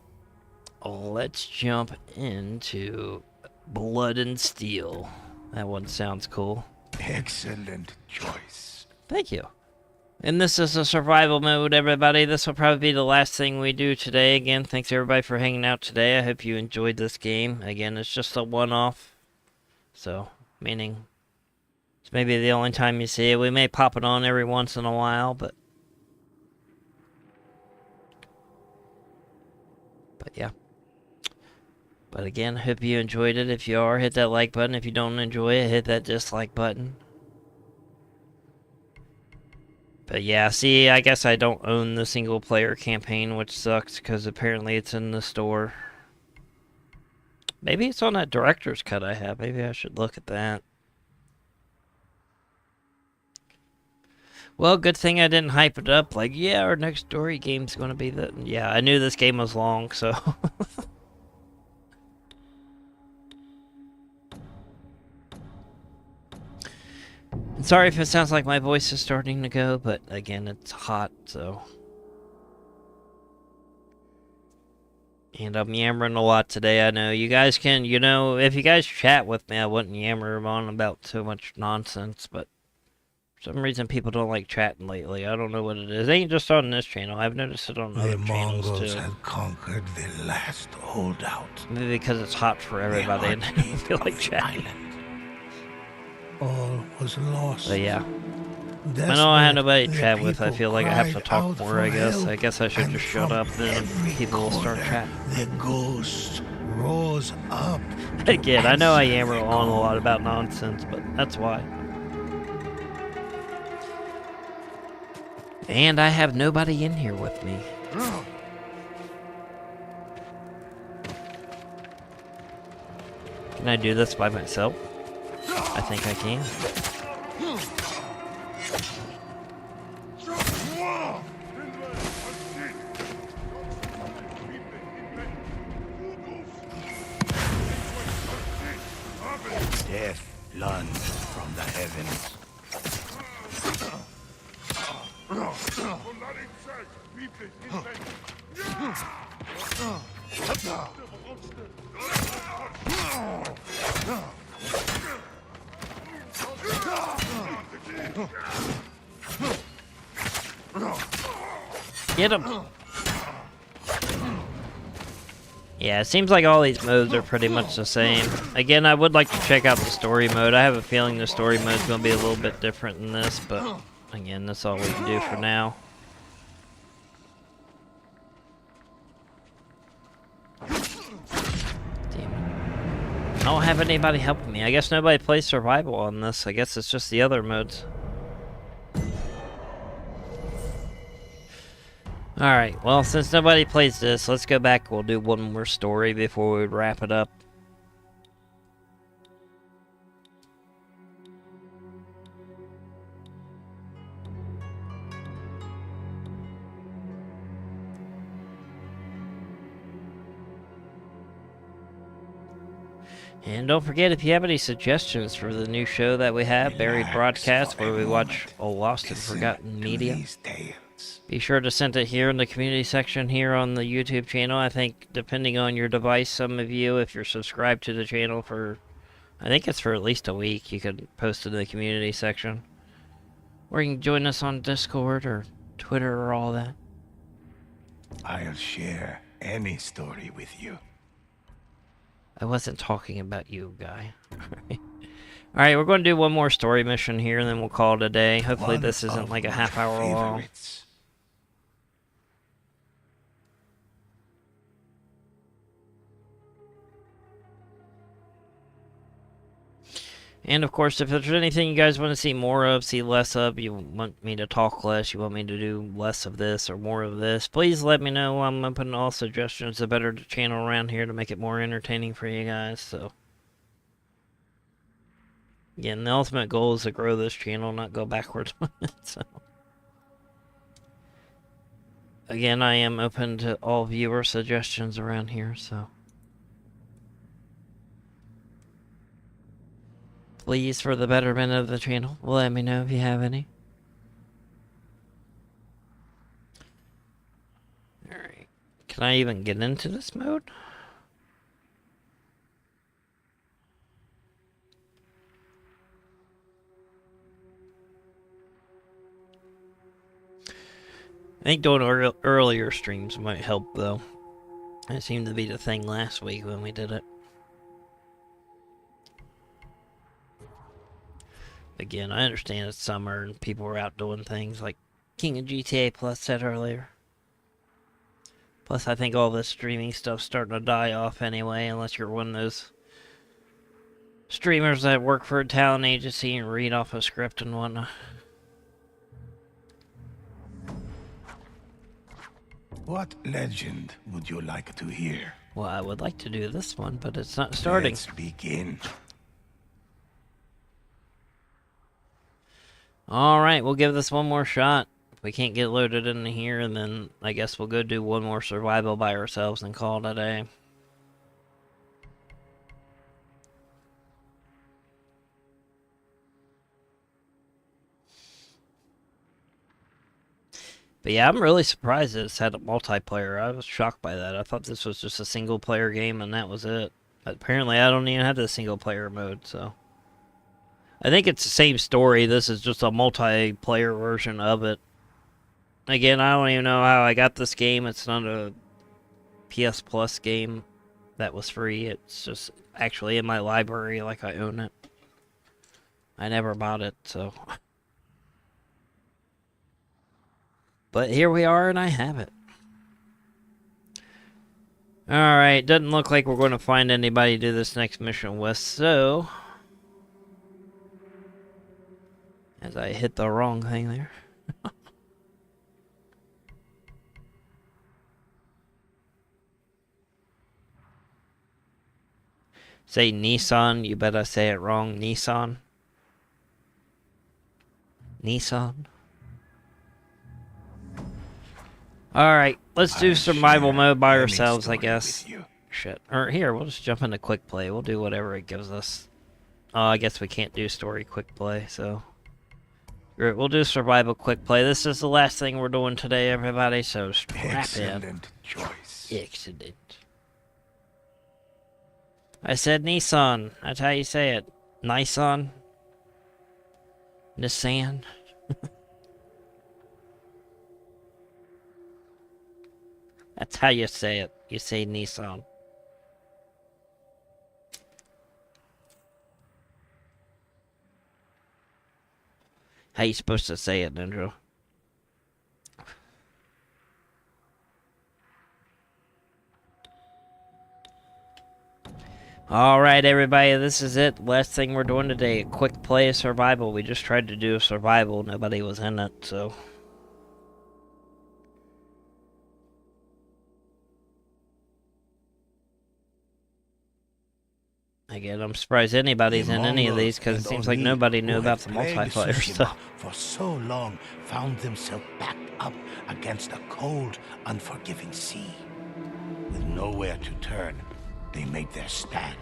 Let's jump into Blood and Steel. That one sounds cool. Excellent choice. Thank you. And this is a survival mode, everybody. This will probably be the last thing we do today. Again, thanks everybody for hanging out today. I hope you enjoyed this game. Again, it's just a one-off. So, meaning, it's maybe the only time you see it. We may pop it on every once in a while, but yeah. But again, hope you enjoyed it. If you are, hit that like button. If you don't enjoy it, hit that dislike button. But yeah, see, I guess I don't own the single player campaign, which sucks because apparently it's in the store. Maybe it's on that director's cut I have. Maybe I should look at that. Well, good thing I didn't hype it up. Like, yeah, our next story game's going to be the... Yeah, I knew this game was long, so... Sorry if it sounds like my voice is starting to go, but again, it's hot, so... And I'm yammering a lot today, I know. You guys can, you know, if you guys chat with me, I wouldn't yammer on about so much nonsense, but... For some reason, people don't like chatting lately. I don't know what it is. It ain't just on this channel. I've noticed it on other channels, too. The Mongols have conquered the last holdout. Maybe because it's hot for everybody and I don't feel like chatting. All was lost. But yeah. I know I had nobody to chat with. I feel like I have to talk more, I guess. I guess I should just shut up, then people will start chatting. The ghost rose up. Again, I know I yammer on a lot about nonsense, but that's why. And I have nobody in here with me. Can I do this by myself? I think I can. Death plunged from the heavens. Get him! Yeah, it seems like all these modes are pretty much the same. Again, I would like to check out the story mode. I have a feeling the story mode is going to be a little bit different than this, but again, that's all we can do for now. I don't have anybody helping me. I guess nobody plays survival on this. I guess it's just the other modes. Alright, well, since nobody plays this, let's go back. We'll do one more story before we wrap it up. And don't forget, if you have any suggestions for the new show that we have, Buried Broadcast, where we watch old lost and forgotten media, be sure to send it here in the community section here on the YouTube channel. I think, depending on your device, some of you, if you're subscribed to the channel for, I think it's for at least a week, you could post it in the community section. Or you can join us on Discord or Twitter or all that. I'll share any story with you. I wasn't talking about you, guy. Alright, we're going to do one more story mission here, and then we'll call it a day. Hopefully this isn't like a half-hour long. And of course, if there's anything you guys want to see more of, see less of, you want me to talk less, you want me to do less of this or more of this, please let me know. I'm open to all suggestions to better the channel around here to make it more entertaining for you guys. So, again, the ultimate goal is to grow this channel, not go backwards on it. So, again, I am open to all viewer suggestions around here. So, please, for the betterment of the channel, let me know if you have any. Alright. Can I even get into this mode? I think doing earlier streams might help, though. That seemed to be the thing last week when we did it. Again, I understand it's summer and people are out doing things like King of GTA Plus said earlier. Plus, I think all this streaming stuff's starting to die off anyway, unless you're one of those streamers that work for a talent agency and read off a script and whatnot. What legend would you like to hear? Well, I would like to do this one, but it's not starting. Let's begin. Alright, we'll give this one more shot. If we can't get loaded in here, and then I guess we'll go do one more survival by ourselves and call it a day. But yeah, I'm really surprised that it's had a multiplayer. I was shocked by that. I thought this was just a single player game and that was it. But apparently I don't even have the single player mode, so. I think it's the same story. This is just a multiplayer version of it. Again, I don't even know how I got this game. It's not a PS Plus game that was free. It's just actually in my library, like I own it. I never bought it, so. But here we are, and I have it. Alright, doesn't look like we're going to find anybody to do this next mission with, so. As I hit the wrong thing there. Say Nissan, you better say it wrong. Nissan. Nissan. Alright, let's do survival mode by ourselves, I guess. Shit. Or here, we'll just jump into quick play. We'll do whatever it gives us. Oh, I guess we can't do story quick play, so. We'll do survival quick play. This is the last thing we're doing today, everybody, so strap in. Excellent choice. Excellent. I said Nissan. That's how you say it. Nissan? Nissan? That's how you say it. You say Nissan. How you supposed to say it, Ninja? Alright, everybody, this is it. Last thing we're doing today. A quick play of survival. We just tried to do a survival. Nobody was in it, so. Again, I'm surprised anybody's in any of these, because it seems like nobody knew about the multiplayer stuff. For so long, found themselves backed up against a cold, unforgiving sea. With nowhere to turn, they made their stand.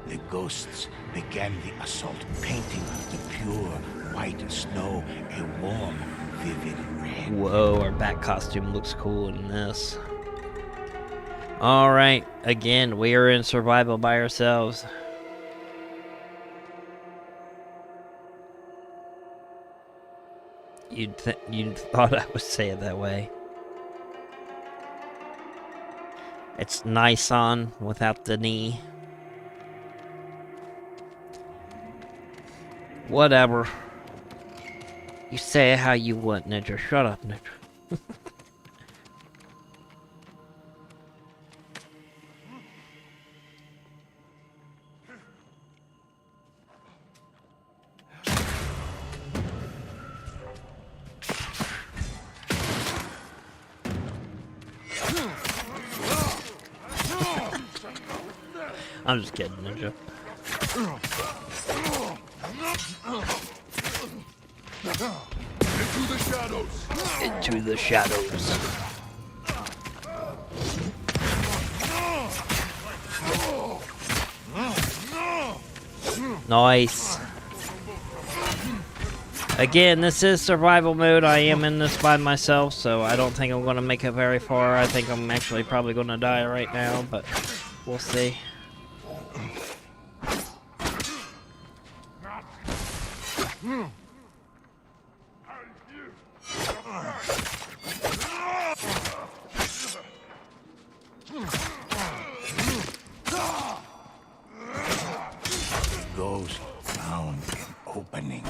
The ghosts began the assault, painting the pure white snow a warm, vivid red. Whoa, our bat costume looks cool in this. Alright, again, we are in survival by ourselves. You'd thought I would say it that way. It's Nissan without the knee. Whatever. You say it how you want, Ninja. Shut up, Ninja. I'm just kidding, Ninja. Into the shadows. Into the shadows. Nice. Again, this is survival mode. I am in this by myself, so I don't think I'm going to make it very far. I think I'm actually probably going to die right now, but we'll see. Ghost found an opening.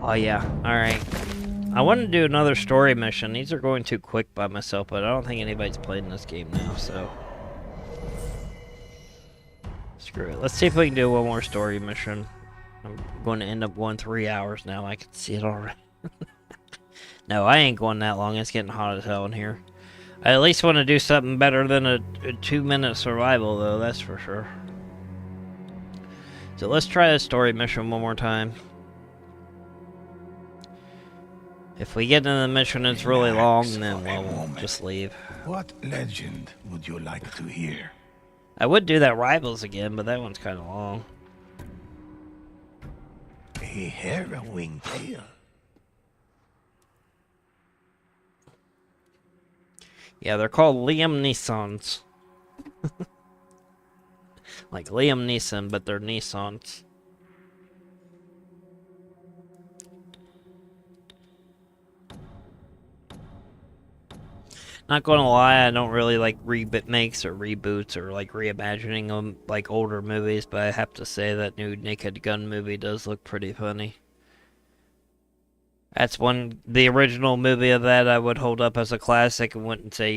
Oh yeah, alright. I want to do another story mission. These are going too quick by myself, but I don't think anybody's playing this game now, so... Screw it. Let's see if we can do one more story mission. I'm going to end up going 3 hours now. I can see it already. No, I ain't going that long. It's getting hot as hell in here. I at least want to do something better than a 2-minute survival, though. That's for sure. So let's try the story mission one more time. If we get into the mission and it's really long, then we'll just leave. What legend would you like to hear? I would do that Rivals again, but that one's kind of long. A harrowing tale. Yeah, they're called Liam Neesons. Like Liam Neeson, but they're Nissans. Not gonna lie, I don't really like remakes or reboots or like reimagining them like older movies, but I have to say that new Naked Gun movie does look pretty funny. That's the original movie of that I would hold up as a classic and wouldn't say